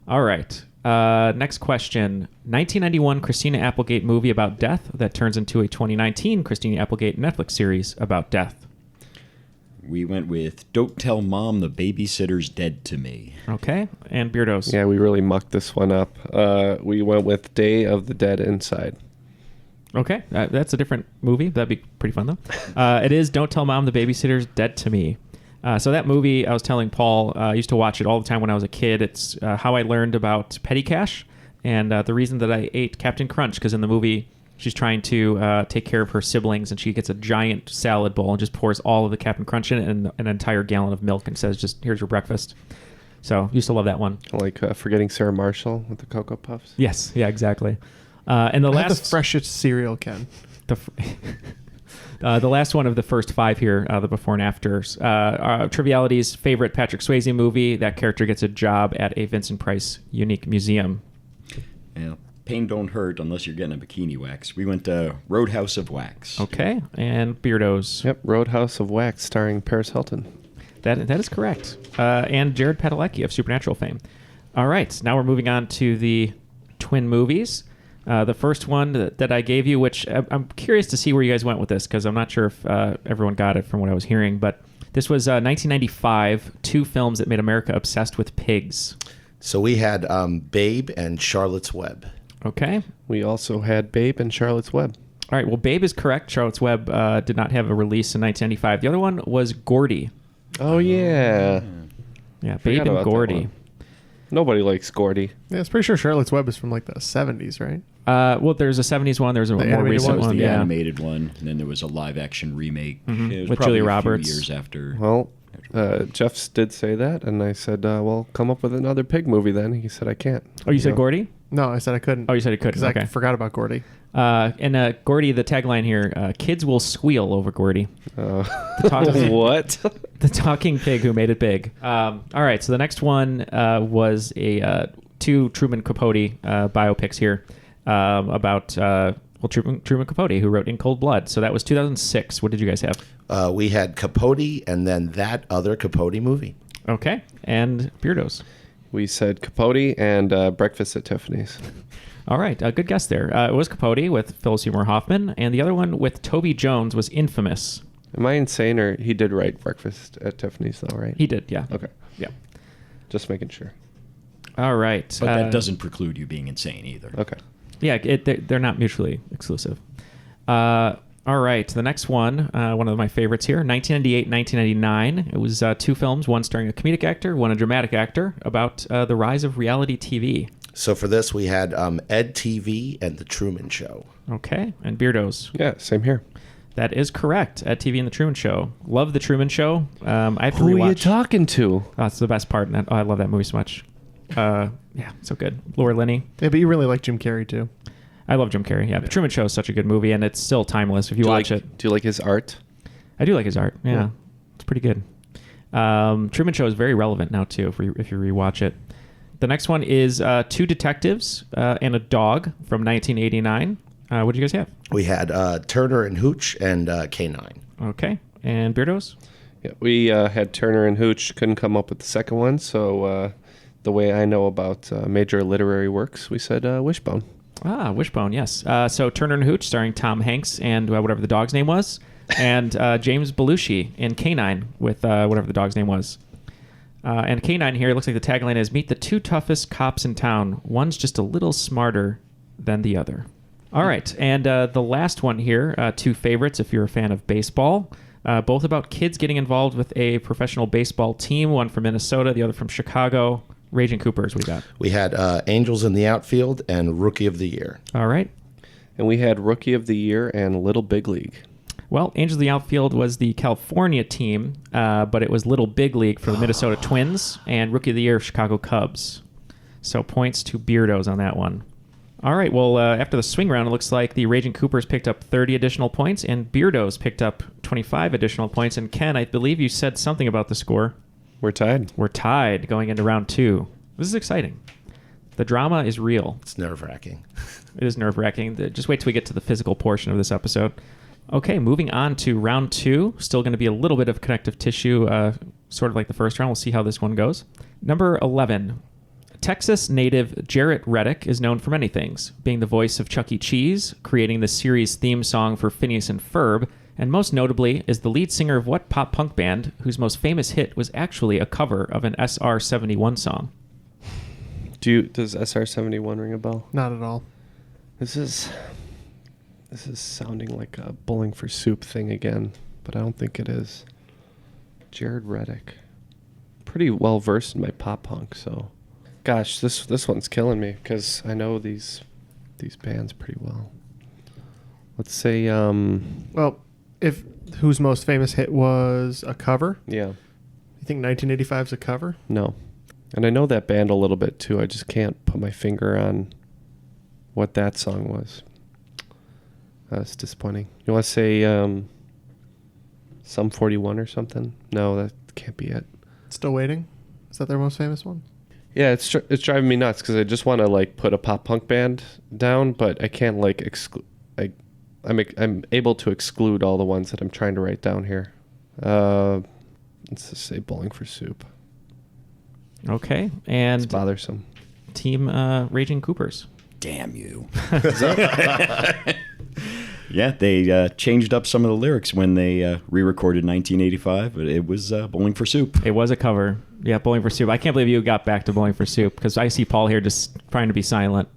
All right. Next question. 1991 Christina Applegate movie about death that turns into a 2019 Christina Applegate Netflix series about death. We went with Don't Tell Mom the Babysitter's Dead to Me. Okay, and Beardos? Yeah, we really mucked this one up. We went with Day of the Dead Inside. Okay, that's a different movie. That'd be pretty fun, though. It is Don't Tell Mom the Babysitter's Dead to Me. So that movie, I was telling Paul, I used to watch it all the time when I was a kid. It's how I learned about petty cash and the reason that I ate Captain Crunch, because in the movie, she's trying to take care of her siblings, and she gets a giant salad bowl and just pours all of the Captain Crunch in it and an entire gallon of milk and says, just, here's your breakfast. So used to love that one. Like Forgetting Sarah Marshall with the Cocoa Puffs? Yes, yeah, exactly. And the last... the freshest cereal, Ken. The last one of the first 5 here, the before and afters. Triviality's favorite Patrick Swayze movie. That character gets a job at a Vincent Price Unique Museum. Yeah, pain don't hurt unless you're getting a bikini wax. We went to Roadhouse of Wax. Okay, and Beardos. Yep, Roadhouse of Wax starring Paris Hilton. That is correct. And Jared Padalecki of Supernatural fame. All right, now we're moving on to the twin movies. The first one that I gave you, which I'm curious to see where you guys went with this, because I'm not sure if everyone got it from what I was hearing, but this was 1995, 2 films that made America obsessed with pigs. So we had Babe and Charlotte's Web. Okay. We also had Babe and Charlotte's Web. All right, well, Babe is correct. Charlotte's Web did not have a release in 1995. The other one was Gordy. Oh, yeah. Yeah, Babe and Gordy. Nobody likes Gordy. Yeah, it's pretty sure Charlotte's Web is from like the 70s, right? Well, there's a 70s one. There's a more recent one. The Yeah. animated one, and then there was a live-action remake. Mhm. It was With probably Julia a Roberts. few years after. Well, Jeff did say that, and I said, well, come up with another pig movie then. He said, I can't. Oh, you said Gordy? No, I said I couldn't. Oh, you said you couldn't. Because Okay. I forgot about Gordy. And Gordy, the tagline here, kids will squeal over Gordy. What? The talking pig who made it big. All right, so the next one was a 2 Truman Capote biopics here about Truman Capote, who wrote In Cold Blood. So that was 2006. What did you guys have? We had Capote and then that other Capote movie. Okay, and Beardos. We said Capote and Breakfast at Tiffany's. All right, good guess there. It was Capote with Phyllis Seymour Hoffman, and the other one with Toby Jones was Infamous. Am I insane, or he did write Breakfast at Tiffany's, though, right? He did, yeah. Okay. Yeah. Just making sure. All right. But that doesn't preclude you being insane either. Okay. Yeah, they're not mutually exclusive. All right, the next one, one of my favorites here, 1998, 1999. It was 2 films, one starring a comedic actor, one a dramatic actor, about the rise of reality TV. So for this, we had Ed TV and The Truman Show. Okay, and Beardos. Yeah, same here. That is correct. Ed TV and The Truman Show. Love The Truman Show. I have to Who rewatch. are you talking to? Oh, that's the best part. I love that movie so much. Yeah, so good. Laura Linney. Yeah, but you really like Jim Carrey, too. I love Jim Carrey. Yeah, The Truman Show is such a good movie, and it's still timeless if you watch it. Do you like his art? I do like his art. Yeah. It's pretty good. Truman Show is very relevant now too if you rewatch it. The next one is 2 detectives and a dog from 1989. What did you guys have? We had Turner and Hooch and K9. Okay, and Beardos. Yeah, we had Turner and Hooch. Couldn't come up with the second one, so the way I know about major literary works, we said Wishbone. Ah, Wishbone, yes. So Turner and Hooch, starring Tom Hanks and whatever the dog's name was, and James Belushi in K9 with whatever the dog's name was. And K9 here, looks like the tagline is, meet the 2 toughest cops in town. One's just a little smarter than the other. All right, and the last one here, 2 favorites if you're a fan of baseball. Both about kids getting involved with a professional baseball team, one from Minnesota, the other from Chicago. Raging Coopers, we got. We had Angels in the Outfield and Rookie of the Year. All right. And we had Rookie of the Year and Little Big League. Well, Angels of the Outfield was the California team, but it was Little Big League for the Minnesota Twins, and Rookie of the Year, Chicago Cubs. So points to Beardos on that one. All right, well, after the swing round, it looks like the Raging Coopers picked up 30 additional points, and Beardos picked up 25 additional points. And Ken, I believe you said something about the score. We're tied. We're tied going into round 2. This is exciting. The drama is real. It's nerve-wracking. It is nerve-wracking. Just wait till we get to the physical portion of this episode. Okay, moving on to round 2. Still going to be a little bit of connective tissue, sort of like the first round. We'll see how this one goes. Number 11. Texas native Jarrett Reddick is known for many things, being the voice of Chuck E. Cheese, creating the series theme song for Phineas and Ferb, and most notably is the lead singer of what pop-punk band whose most famous hit was actually a cover of an SR-71 song? Does SR-71 ring a bell? Not at all. This is sounding like a Bowling for Soup thing again, but I don't think it is. Jared Reddick. Pretty well versed in my pop-punk, so... Gosh, this one's killing me because I know these bands pretty well. Let's say well, if whose most famous hit was a cover? Yeah. You think 1985 is a cover? No. And I know that band a little bit too. I just can't put my finger on what that song was. That's disappointing. You want to say Sum 41 or something? No, that can't be it. Still Waiting? Is that their most famous one? Yeah, it's driving me nuts because I just want to like put a pop punk band down, but I can't like exclude. I'm able to exclude all the ones that I'm trying to write down here. Let's just say Bowling for Soup. Okay, and it's bothersome. Team Raging Coopers. Damn you. Yeah, they changed up some of the lyrics when they re-recorded 1985, but it was Bowling for Soup. It was a cover. Yeah, Bowling for Soup. I can't believe you got back to Bowling for Soup because I see Paul here just trying to be silent.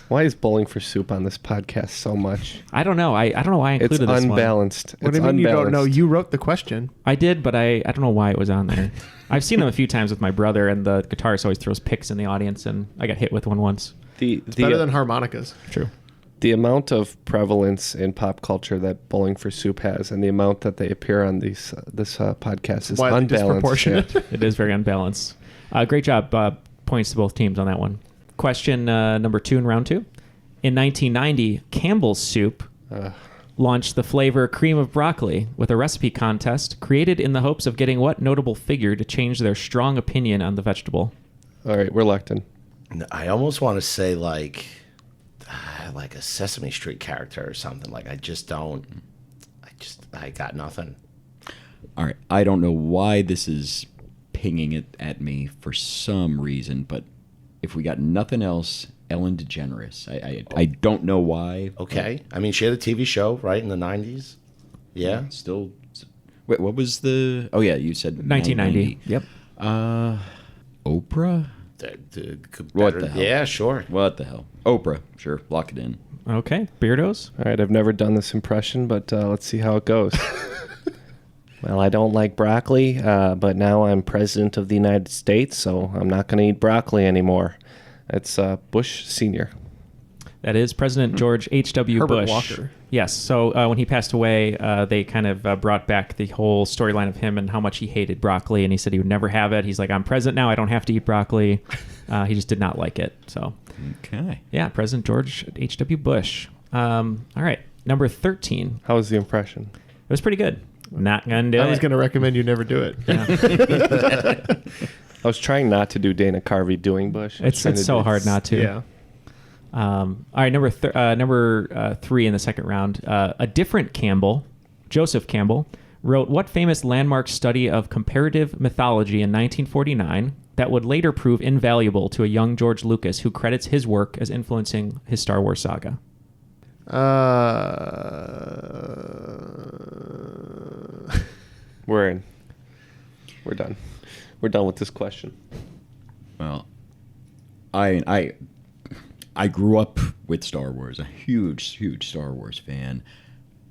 Why is Bowling for Soup on this podcast so much? I don't know. I don't know why I included it's this unbalanced. What do you mean you don't know? You wrote the question. I did, but I don't know why it was on there. I've seen them a few times with my brother, and the guitarist always throws picks in the audience, and I got hit with one once. It's better than harmonicas. True. The amount of prevalence in pop culture that Bowling for Soup has and the amount that they appear on this podcast is Wildly unbalanced. Disproportionate. Yeah. It is very unbalanced. Great job. Points to both teams on that one. Question number 2 in round 2. In 1990, Campbell's Soup launched the flavor cream of broccoli with a recipe contest created in the hopes of getting what notable figure to change their strong opinion on the vegetable? All right, we're locked in. I almost want to say like a Sesame Street character or something. Like I got nothing. All right, I don't know why this is pinging it at me for some reason, but if we got nothing else, Ellen DeGeneres. I don't know why. Okay. I mean, she had a TV show, right, in the 90s? Yeah. Still. Wait, what was the... Oh, yeah, you said 1990. Yep. Oprah? What the hell? Yeah, sure. What the hell? Oprah. Sure, lock it in. Okay. Beardos? All right, I've never done this impression, but let's see how it goes. Well, I don't like broccoli, but now I'm president of the United States, so I'm not going to eat broccoli anymore. It's Bush Sr. That is President George H.W. Herbert Bush. Walker. Yes. So when he passed away, they kind of brought back the whole storyline of him and how much he hated broccoli, and he said he would never have it. He's like, I'm president now. I don't have to eat broccoli. He just did not like it. So, okay. Yeah, President George H.W. Bush. All right. Number 13. How was the impression? It was pretty good. Not going to do it. I was going to recommend you never do it. Yeah. I was trying not to do Dana Carvey doing Bush. It's so hard not to. Yeah. All right, number 3 in the second round. A different Campbell, Joseph Campbell, wrote what famous landmark study of comparative mythology in 1949 that would later prove invaluable to a young George Lucas who credits his work as influencing his Star Wars saga? We're in. We're done. We're done with this question. Well, I grew up with Star Wars, a huge Star Wars fan.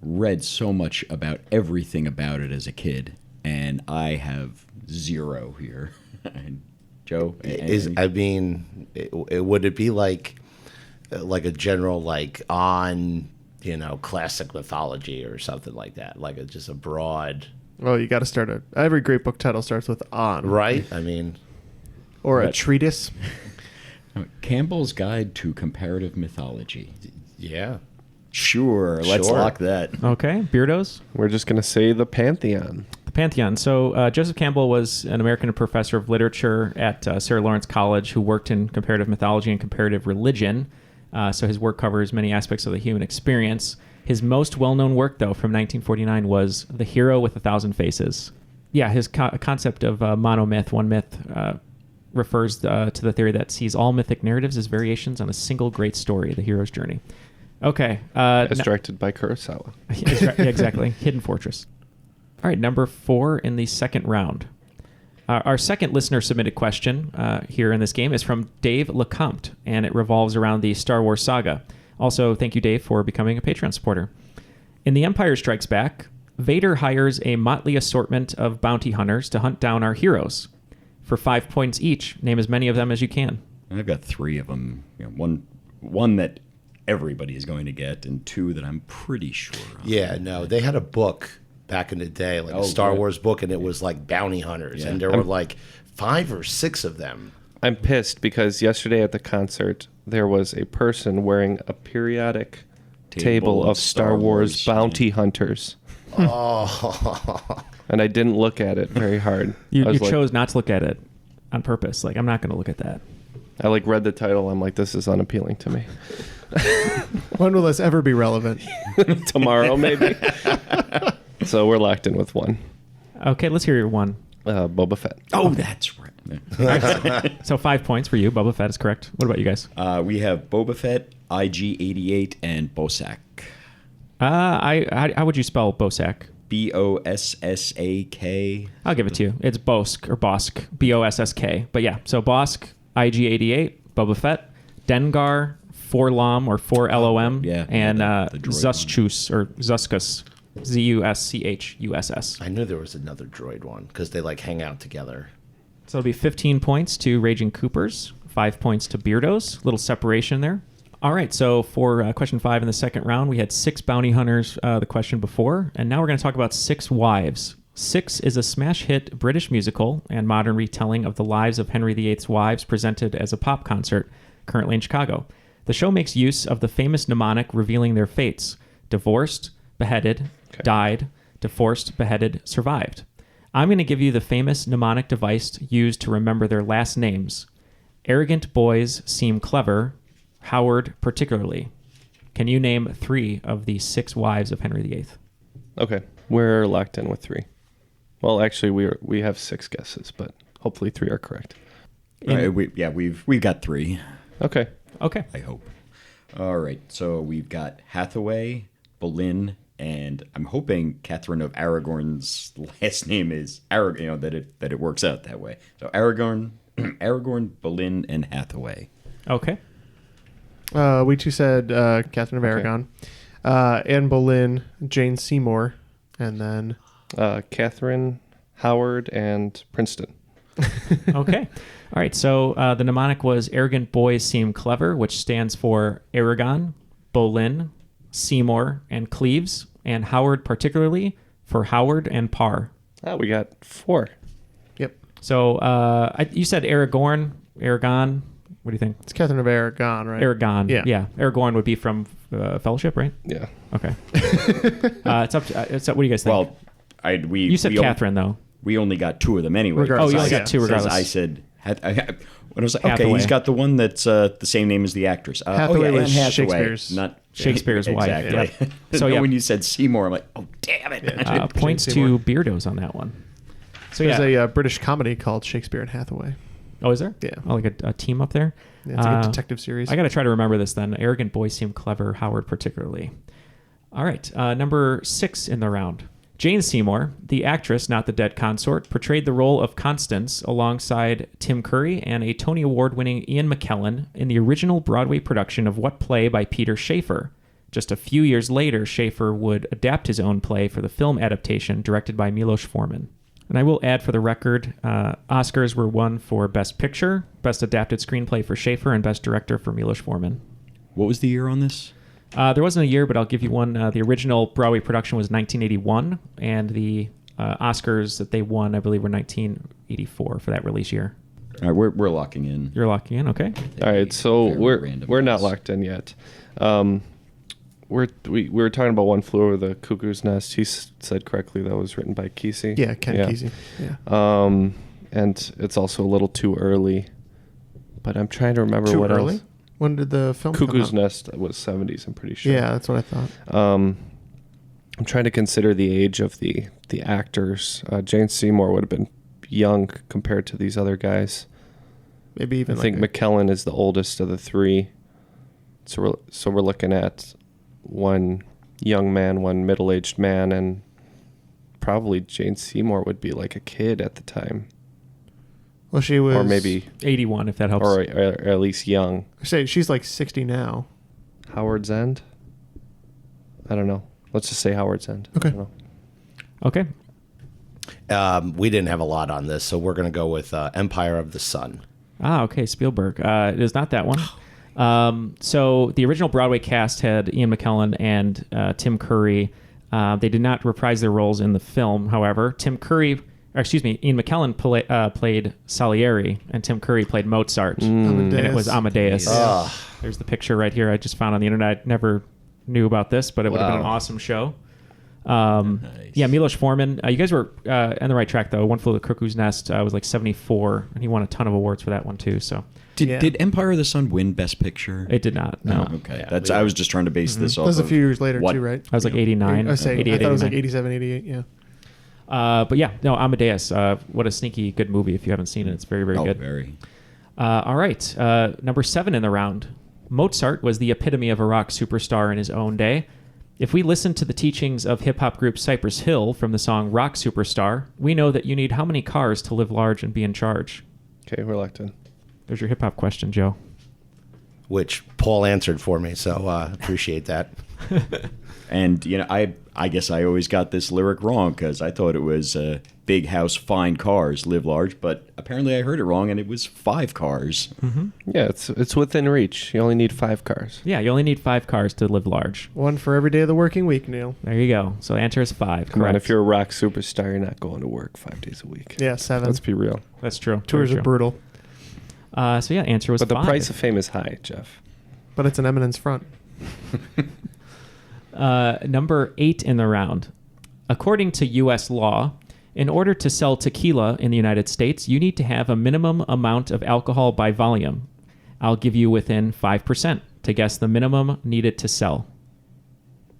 Read so much about everything about it as a kid, and I have 0 here. Joe, would it be like a general on classic mythology or something like that, just a broad? Well, you got to start every great book title starts with on, right? I mean, or a treatise. Campbell's Guide to Comparative Mythology. Yeah. Sure, let's lock that. Okay, Beardos? We're just going to say the Pantheon. The Pantheon. So Joseph Campbell was an American professor of literature at Sarah Lawrence College who worked in comparative mythology and comparative religion. So his work covers many aspects of the human experience. His most well-known work, though, from 1949 was The Hero with 1,000 Faces. Yeah, his concept of monomyth, one myth, refers to the theory that sees all mythic narratives as variations on a single great story, the hero's journey. Okay. As directed by Kurosawa. Yeah, exactly. Hidden Fortress. All right, number 4 in the second round. Our second listener-submitted question here in this game is from Dave Lecomte, and it revolves around the Star Wars saga. Also, thank you, Dave, for becoming a Patreon supporter. In The Empire Strikes Back, Vader hires a motley assortment of bounty hunters to hunt down our heroes. For 5 points each, name as many of them as you can. I've got 3 of them. One that everybody is going to get, and 2 that I'm pretty sure of. Yeah, no, they had a book back in the day, like a Star Wars book, and it was like bounty hunters, and there were like 5 or 6 of them. I'm pissed because yesterday at the concert, there was a person wearing a periodic table of Star Wars bounty hunters. Oh. And I didn't look at it very hard. You chose not to look at it on purpose. Like, I'm not going to look at that. I read the title. I'm like, this is unappealing to me. When will this ever be relevant? Tomorrow, maybe. So we're locked in with 1. Okay, let's hear your 1. Boba Fett. Oh, that's right. So 5 points for you. Boba Fett is correct. What about you guys? We have Boba Fett, IG-88, and Bosak. How would you spell Bosak? Bossak. I'll give it to you. It's Bosk or Bosk. Bossk. But yeah, so Bosk, IG-88, Boba Fett, Dengar, 4-LOM or 4-LOM, and Zuschus or Zuskus. Zuschus. I knew there was another droid one because they like hang out together. So it'll be 15 points to Raging Coopers, 5 points to Beardos. Little separation there. All right, so for question 5 in the second round, we had 6 bounty hunters the question before, and now we're going to talk about 6 Wives. 6 is a smash hit British musical and modern retelling of the lives of Henry VIII's wives presented as a pop concert, currently in Chicago. The show makes use of the famous mnemonic revealing their fates: divorced, beheaded, died, divorced, beheaded, survived. I'm going to give you the famous mnemonic device used to remember their last names. Arrogant boys seem clever, Howard particularly. Can you name 3 of the 6 wives of Henry VIII? Okay, we're locked in with 3. Well, actually, we have 6 guesses, but hopefully 3 are correct. We've got 3. Okay. I hope. All right, so we've got Hathaway, Boleyn, and I'm hoping Catherine of Aragon's last name is Aragon. That it works out that way. So Aragon, Boleyn, and Hathaway. Okay. We two said Catherine of Aragon, Anne Boleyn, Jane Seymour, and then Catherine, Howard, and Princeton. Okay. All right. So the mnemonic was arrogant boys seem clever, which stands for Aragon, Boleyn, Seymour, and Cleves, and Howard particularly for Howard and Parr. We got 4. Yep. So you said Aragon. What do you think? It's Catherine of Aragon, right? Aragon. Yeah. Aragorn would be from Fellowship, right? Yeah. Okay. It's up. What do you guys think? Well, you said Catherine though. We only got 2 of them anyway. Oh, you only got 2 regardless. I said. When I was like, okay, he's got the one that's the same name as the actress. Hathaway was Hathaway, Shakespeare's, not Shakespeare's wife. Exactly. Yeah. So when you said Seymour, I'm like, oh damn it! Points to Beardos on that one. So there's a British comedy called Shakespeare and Hathaway. Oh, is there? Yeah. Oh, like a team up there. Yeah, it's like a detective series. I got to try to remember this then. Arrogant boys seem clever. Howard particularly. All right, number 6 in the round. Jane Seymour, the actress, not the dead consort, portrayed the role of Constance alongside Tim Curry and a Tony Award-winning Ian McKellen in the original Broadway production of what play by Peter Shaffer? Just a few years later, Shaffer would adapt his own play for the film adaptation directed by Milos Forman. And I will add for the record, Oscars were won for Best Picture, Best Adapted Screenplay for Shaffer, and Best Director for Milos Forman. What was the year on this? There wasn't a year, but I'll give you one. The original Broadway production was 1981, and the Oscars that they won, I believe, were 1984 for that release year. All right, we're locking in. You're locking in, okay. All right, so Very we're not locked in yet. We were talking about One Flew Over the Cuckoo's Nest. He said correctly that was written by Kesey. Yeah, Ken Kesey. Yeah. And it's also a little too early. But I'm trying to remember Too what early? else. When did the film Cuckoo's come out? Nest was 70s, I'm pretty sure. Yeah, that's what I thought. I'm trying to consider the age of the actors. Jane Seymour would have been young compared to these other guys. Maybe even I think McKellen is the oldest of the three. So we're looking at one young man, one middle-aged man, and probably Jane Seymour would be like a kid at the time. Well, she was... Or maybe... 81, if that helps. Or at least young. I say she's like 60 now. Howard's End? I don't know. Let's just say Howard's End. Okay. I don't know. Okay. We didn't have a lot on this, so we're going to go with Empire of the Sun. Ah, okay, Spielberg. It is not that one. So the original Broadway cast had Ian McKellen and Tim Curry. They did not reprise their roles in the film, however. Ian McKellen played Salieri, and Tim Curry played Mozart. And it was Amadeus. There's the picture right here I just found on the internet. I never knew about this, but it would have been an awesome show. Yeah, Milos Forman. You guys were on the right track, though. One Flew Over the Cuckoo's Nest was like 74, and he won a ton of awards for that one, too. So Did Empire of the Sun win Best Picture? It did not, no. Oh, okay. I was just trying to base this off That was a of few years later, what- too, right? I was like 89. I thought 88, it was like 89. 87, 88, yeah. But yeah, no, Amadeus. What a sneaky good movie. If you haven't seen it, it's very, very good. Very. All right. Number 7 in the round. Mozart was the epitome of a rock superstar in his own day. If we listen to the teachings of hip-hop group Cypress Hill from the song Rock Superstar, we know that you need how many cars to live large and be in charge? Okay, we're locked in. There's your hip-hop question, Joe. Which Paul answered for me, so appreciate that. And, I guess I always got this lyric wrong because I thought it was big house, fine cars, live large. But apparently I heard it wrong, and it was 5 cars. Mm-hmm. Yeah, it's within reach. You only need 5 cars. Yeah, you only need 5 cars to live large. One for every day of the working week, Neil. There you go. So the answer is 5. Come on, correct. if you're a rock superstar, you're not going to work 5 days a week. Yeah, 7. Let's be real. That's true. Tours Very are true. brutal. So yeah, answer was But the 5. price of fame is high, Jeff. But it's an eminence front. Number 8 in the round. According to U.S. law, in order to sell tequila in the United States, you need to have a minimum amount of alcohol by volume. I'll give you within 5% to guess the minimum needed to sell.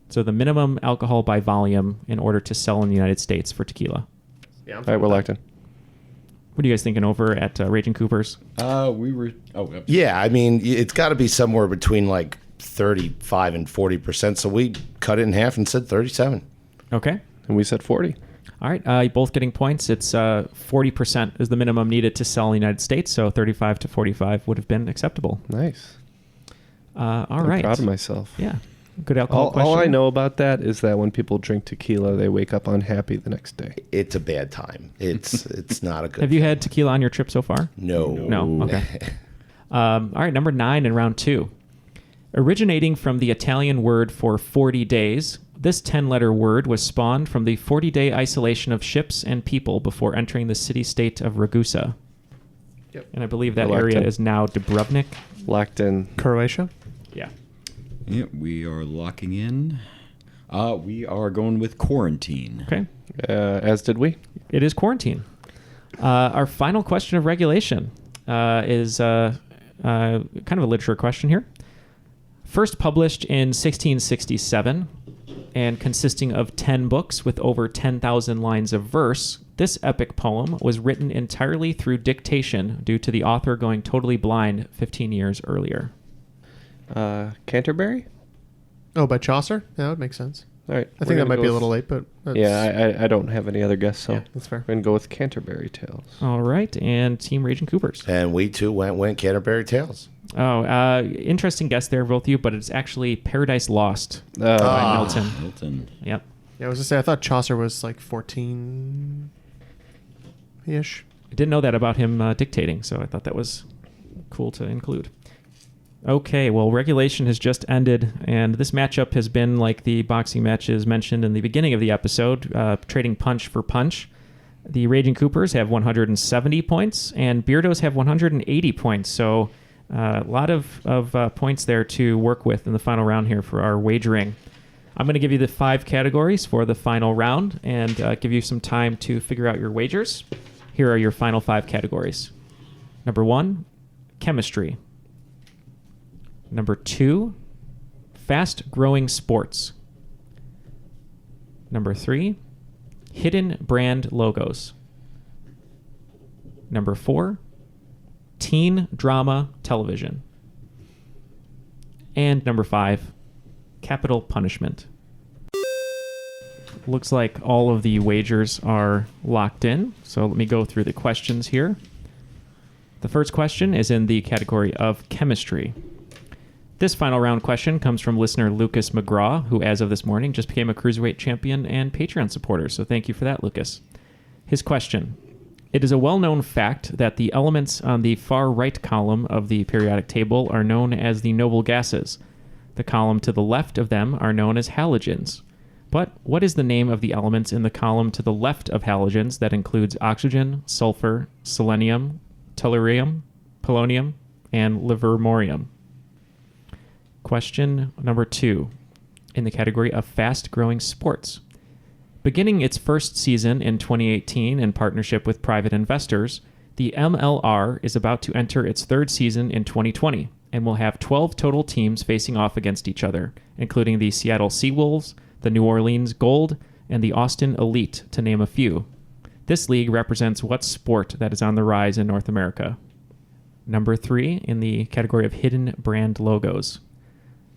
So the minimum alcohol by volume in order to sell in the United States for tequila. Yeah, All right, we're locked in. What are you guys thinking over at Raging Coopers? We were... Yeah, I mean, it's got to be somewhere between like 35 and 40%. So we cut it in half and said 37. Okay. And we said 40. All right, you're both getting points. It's 40% is the minimum needed to sell in the United States, so 35 to 45 would have been acceptable. Nice. All I'm right. proud of myself. Yeah. Good alcohol question. All I know about that is that when people drink tequila, they wake up unhappy the next day. It's a bad time. It's not a good. Have you had tequila on your trip so far? No. No. Okay. All right, number 9 in round 2. Originating from the Italian word for 40 days, this 10-letter word was spawned from the 40-day isolation of ships and people before entering the city-state of Ragusa. Yep. And I believe that Locked area in. is now Dubrovnik. Locked in. Croatia? Yeah. Yeah, we are locking in. We are going with quarantine. Okay. As did we. It is quarantine. Our final question of regulation is kind of a literature question here. First published in 1667 and consisting of 10 books with over 10,000 lines of verse, this epic poem was written entirely through dictation due to the author going totally blind 15 years earlier. Canterbury? Oh, by Chaucer? Yeah, that would make sense. All right. I think that might be a little late, but... Yeah, I don't have any other guess, so Yeah, that's fair. We're going to go with Canterbury Tales. All right, and Team Raging Coopers. And we too went Canterbury Tales. Oh, interesting guess there, both of you, but it's actually Paradise Lost by Milton. Milton. Yep. Yeah, I was going to say, I thought Chaucer was like 14-ish. I didn't know that about him dictating, so I thought that was cool to include. Okay, well, regulation has just ended, and this matchup has been like the boxing matches mentioned in the beginning of the episode, trading punch for punch. The Raging Coopers have 170 points, and Beardos have 180 points. So a lot of points there to work with in the final round here for our wagering. I'm going to give you the 5 categories for the final round and give you some time to figure out your wagers. Here are your final 5 categories. Number 1, chemistry. Number 2, fast-growing sports. Number 3, hidden brand logos. Number 4, teen drama television. And number 5, capital punishment. Looks like all of the wagers are locked in, so let me go through the questions here. The first question is in the category of chemistry. This final round question comes from listener Lucas McGraw, who as of this morning just became a Cruiserweight champion and Patreon supporter, so thank you for that, Lucas. His question: it is a well-known fact that the elements on the far right column of the periodic table are known as the noble gases. The column to the left of them are known as halogens. But what is the name of the elements in the column to the left of halogens that includes oxygen, sulfur, selenium, tellurium, polonium, and livermorium? Question number 2, in the category of fast-growing sports. Beginning its first season in 2018 in partnership with private investors, the MLR is about to enter its 3rd season in 2020 and will have 12 total teams facing off against each other, including the Seattle Seawolves, the New Orleans Gold, and the Austin Elite, to name a few. This league represents what sport that is on the rise in North America? Number 3, in the category of hidden brand logos.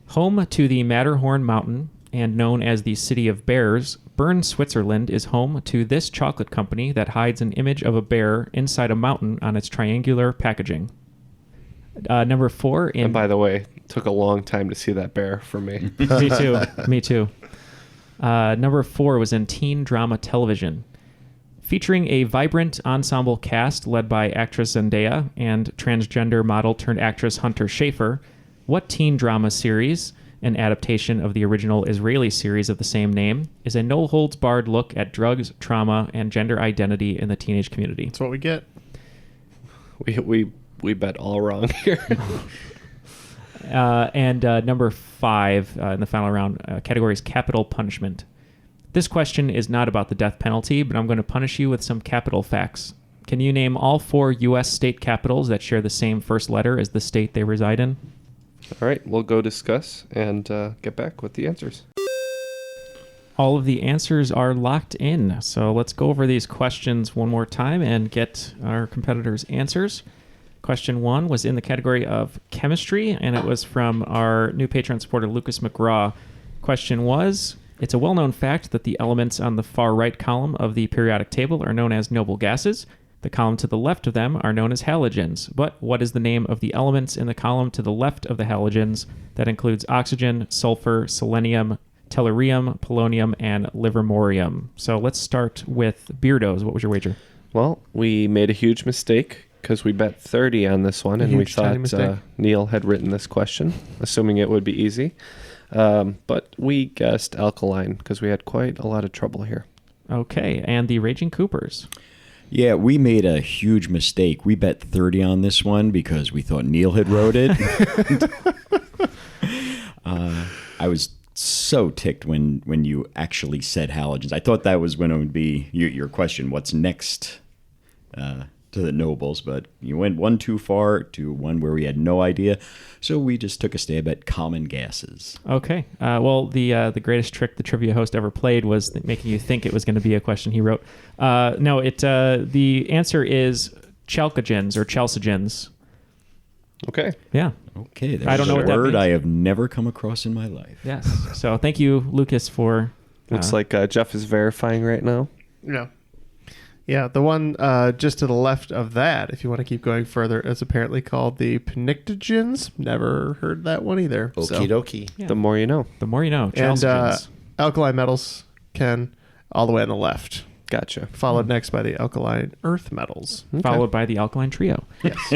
Home to the Matterhorn Mountain and known as the City of Bears, Bern, Switzerland is home to this chocolate company that hides an image of a bear inside a mountain on its triangular packaging. Number 4 in... And by the way, it took a long time to see that bear for me. Me too. Me too. Number 4 was in teen drama television. Featuring a vibrant ensemble cast led by actress Zendaya and transgender model turned actress Hunter Schafer, what teen drama series, an adaptation of the original Israeli series of the same name, is a no-holds-barred look at drugs, trauma, and gender identity in the teenage community? That's what we get. We bet all wrong here. And number 5 in the final round, category is capital punishment. This question is not about the death penalty, but I'm going to punish you with some capital facts. Can you name all 4 U.S. state capitals that share the same first letter as the state they reside in? All right, we'll go discuss and get back with the answers. All of the answers are locked in, so let's go over these questions one more time and get our competitors' answers. Question 1 was in the category of chemistry, and it was from our new Patreon supporter, Lucas McGraw. Question was, it's a well-known fact that the elements on the far right column of the periodic table are known as noble gases. The column to the left of them are known as halogens. But what is the name of the elements in the column to the left of the halogens that includes oxygen, sulfur, selenium, tellurium, polonium, and livermorium? So let's start with Beardos. What was your wager? Well, we made a huge mistake because we bet 30 on this one, and we thought Neal had written this question, assuming it would be easy. But we guessed alkaline because we had quite a lot of trouble here. Okay, and the Raging Coopers. Yeah, we made a huge mistake. We bet 30 on this one because we thought Neal had wrote it. I was so ticked when you actually said halogens. I thought that was when it would be your question, what's next to the nobles, but you went one too far to one where we had no idea. So we just took a stab at common gases. Okay. Well, the greatest trick the trivia host ever played was making you think it was going to be a question he wrote. No, the answer is chalcogens or chalcogens. Okay. Yeah. Okay. I don't know what that means. Word I have never come across in my life. Yes. So thank you, Lucas, for... Looks like Jeff is verifying right now. Yeah. Yeah, the one just to the left of that, if you want to keep going further, is apparently called the pnictogens. Never heard that one either. Okie dokie. Yeah. The more you know. The more you know. And alkali metals, Ken, all the way on the left. Gotcha. Followed next by the alkaline earth metals. Okay. Followed by the alkaline trio. Yes.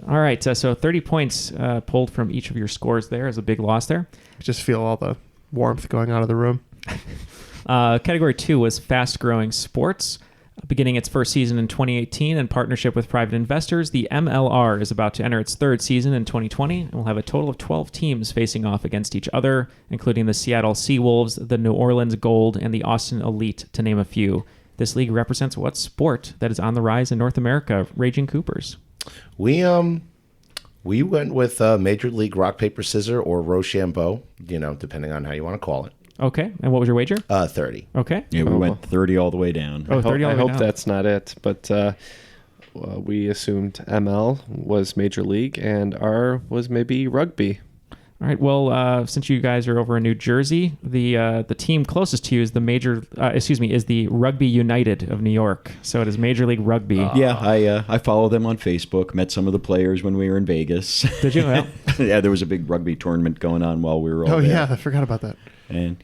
All right, so 30 points pulled from each of your scores there as a big loss there. Just feel all the warmth going out of the room. Category 2 was fast-growing sports. Beginning its first season in 2018 in partnership with private investors, the MLR is about to enter its third season in 2020 and will have a total of 12 teams facing off against each other, including the Seattle Seawolves, the New Orleans Gold, and the Austin Elite, to name a few. This league represents what sport that is on the rise in North America? Raging Coopers. We went with Major League Rock, Paper, Scissors or Rochambeau, depending on how you want to call it. Okay. And what was your wager? 30. Okay. Yeah, we went 30 all the way down. Oh, 30 all the way I down. hope that's not it, but we assumed ML was Major League and R was maybe rugby. All right. Well, since you guys are over in New Jersey, the team closest to you is is the Rugby United of New York. So it is Major League Rugby. Yeah, I follow them on Facebook. Met some of the players when we were in Vegas. Did you? Well, yeah, there was a big rugby tournament going on while we were all there. Yeah, I forgot about that. And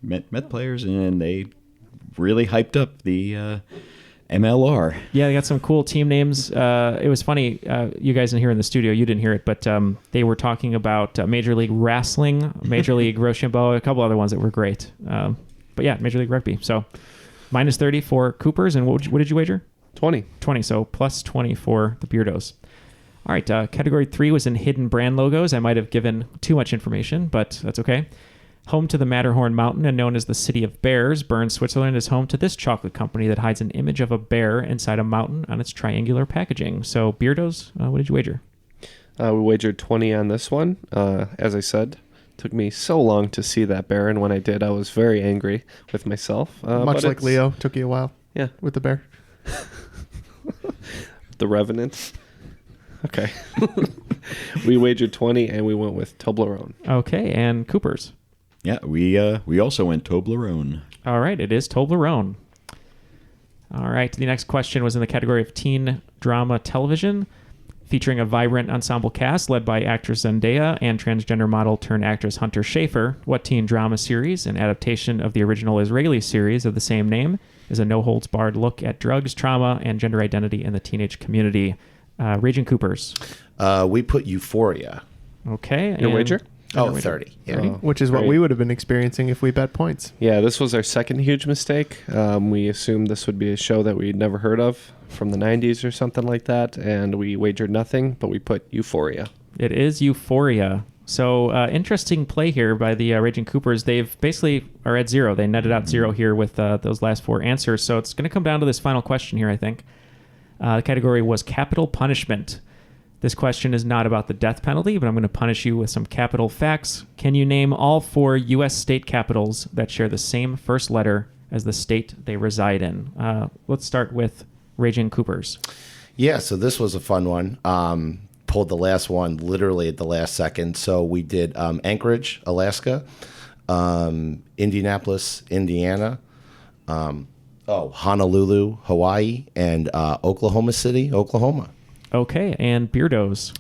met players, and they really hyped up the MLR. Yeah, they got some cool team names. It was funny. You guys didn't hear in the studio. You didn't hear it, but they were talking about Major League Wrestling, Major League Rochambeau, a couple other ones that were great. But yeah, Major League Rugby. So minus 30 for Coopers. And what did you wager? 20. 20. So plus 20 for the Beardos. All right. Category 3 was in hidden brand logos. I might have given too much information, but that's okay. Home to the Matterhorn Mountain and known as the City of Bears, Bern, Switzerland is home to this chocolate company that hides an image of a bear inside a mountain on its triangular packaging. So, Beardos, what did you wager? We wagered 20 on this one. As I said, took me so long to see that bear, and when I did, I was very angry with myself. Much like Leo, took you a while. Yeah. With the bear. The Revenant. Okay. We wagered 20, and we went with Toblerone. Okay, and Coopers. Yeah, we also went Toblerone. All right, it is Toblerone. All right, the next question was in the category of teen drama television, featuring a vibrant ensemble cast led by actress Zendaya and transgender model turned actress Hunter Schafer. What teen drama series, an adaptation of the original Israeli series of the same name, is a no-holds-barred look at drugs, trauma, and gender identity in the teenage community? Raging Coopers. We put Euphoria. Okay. Your wager? 30. Yeah. Which is what we would have been experiencing if we bet points. Yeah, this was our second huge mistake. We assumed this would be a show that we'd never heard of from the 90s or something like that, and we wagered nothing, but we put Euphoria. It is Euphoria. So interesting play here by the Raging Coopers. They've basically are at 0. They netted out 0 here with those last 4 answers. So it's going to come down to this final question here, I think. The category was capital punishment. This question is not about the death penalty, but I'm going to punish you with some capital facts. Can you name all 4 U.S. state capitals that share the same first letter as the state they reside in? Let's start with Raging Coopers. Yeah, so this was a fun one. Pulled the last one literally at the last second. So we did Anchorage, Alaska, Indianapolis, Indiana, Honolulu, Hawaii, and Oklahoma City, Oklahoma. Okay, and Beardos.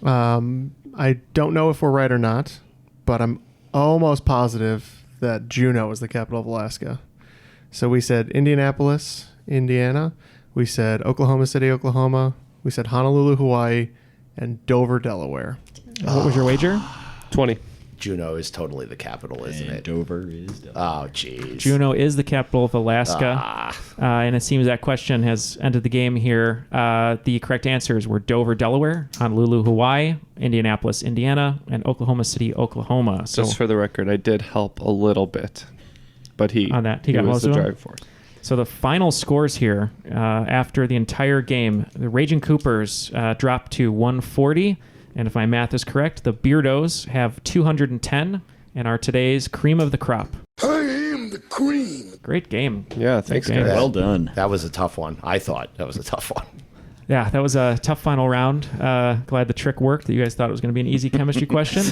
I don't know if we're right or not, but I'm almost positive that Juneau is the capital of Alaska. So we said Indianapolis, Indiana. We said Oklahoma City, Oklahoma. We said Honolulu, Hawaii, and Dover, Delaware. And what was your wager? 20. Juneau is totally the capital, isn't it? Dover is. Oh, jeez. Juneau is the capital of Alaska. And it seems that question has ended the game here. The correct answers were Dover, Delaware, Honolulu, Hawaii, Indianapolis, Indiana, and Oklahoma City, Oklahoma. So just for the record, I did help a little bit, but he got was most the of them? driving force. So the final scores here, after the entire game, the Raging Coopers dropped to 140. And if my math is correct, the Beardos have 210 and are today's cream of the crop. I am the cream. Great game. Yeah, thanks, Great game. guys. Well done. That was a tough one. I thought that was a tough one. Yeah, that was a tough final round. Glad the trick worked. That you guys thought it was going to be an easy chemistry question.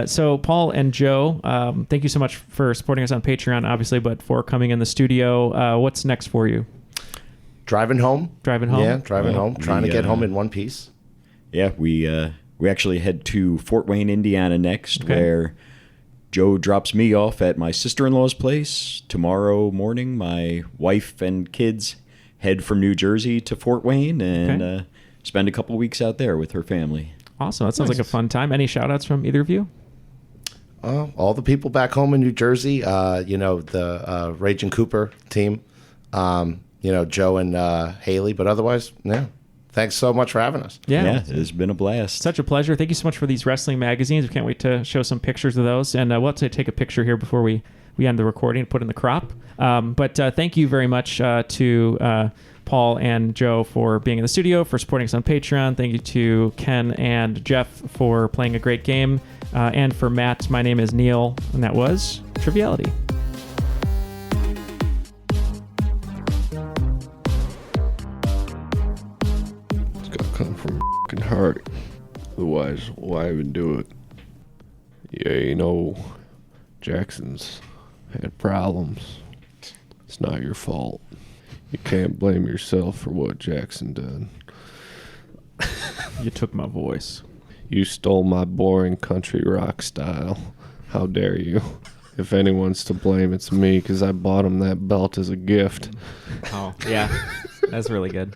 So Paul and Joe, thank you so much for supporting us on Patreon, obviously, but for coming in the studio. What's next for you? Driving home. Driving home? Yeah, driving home. Trying to get home in one piece. Yeah, we actually head to Fort Wayne, Indiana next, where Joe drops me off at my sister-in-law's place. Tomorrow morning, my wife and kids head from New Jersey to Fort Wayne and spend a couple weeks out there with her family. Awesome. That sounds like a fun time. Any shout-outs from either of you? All the people back home in New Jersey, the Raging Cooper team. Joe and Haley. But otherwise, yeah. Thanks so much for having us. Yeah, it's been a blast. Such a pleasure. Thank you so much for these wrestling magazines. We can't wait to show some pictures of those. And we'll have to take a picture here before we end the recording and put in the crop. But thank you very much to Paul and Joe for being in the studio, for supporting us on Patreon. Thank you to Ken and Jeff for playing a great game. And for Matt, my name is Neal, and that was Triviality. Come from fucking heart. Otherwise, why even do it? Yeah, Jackson's had problems. It's not your fault. You can't blame yourself for what Jackson done. You took my voice. You stole my boring country rock style. How dare you? If anyone's to blame, it's me, because I bought him that belt as a gift. Oh, yeah. That's really good.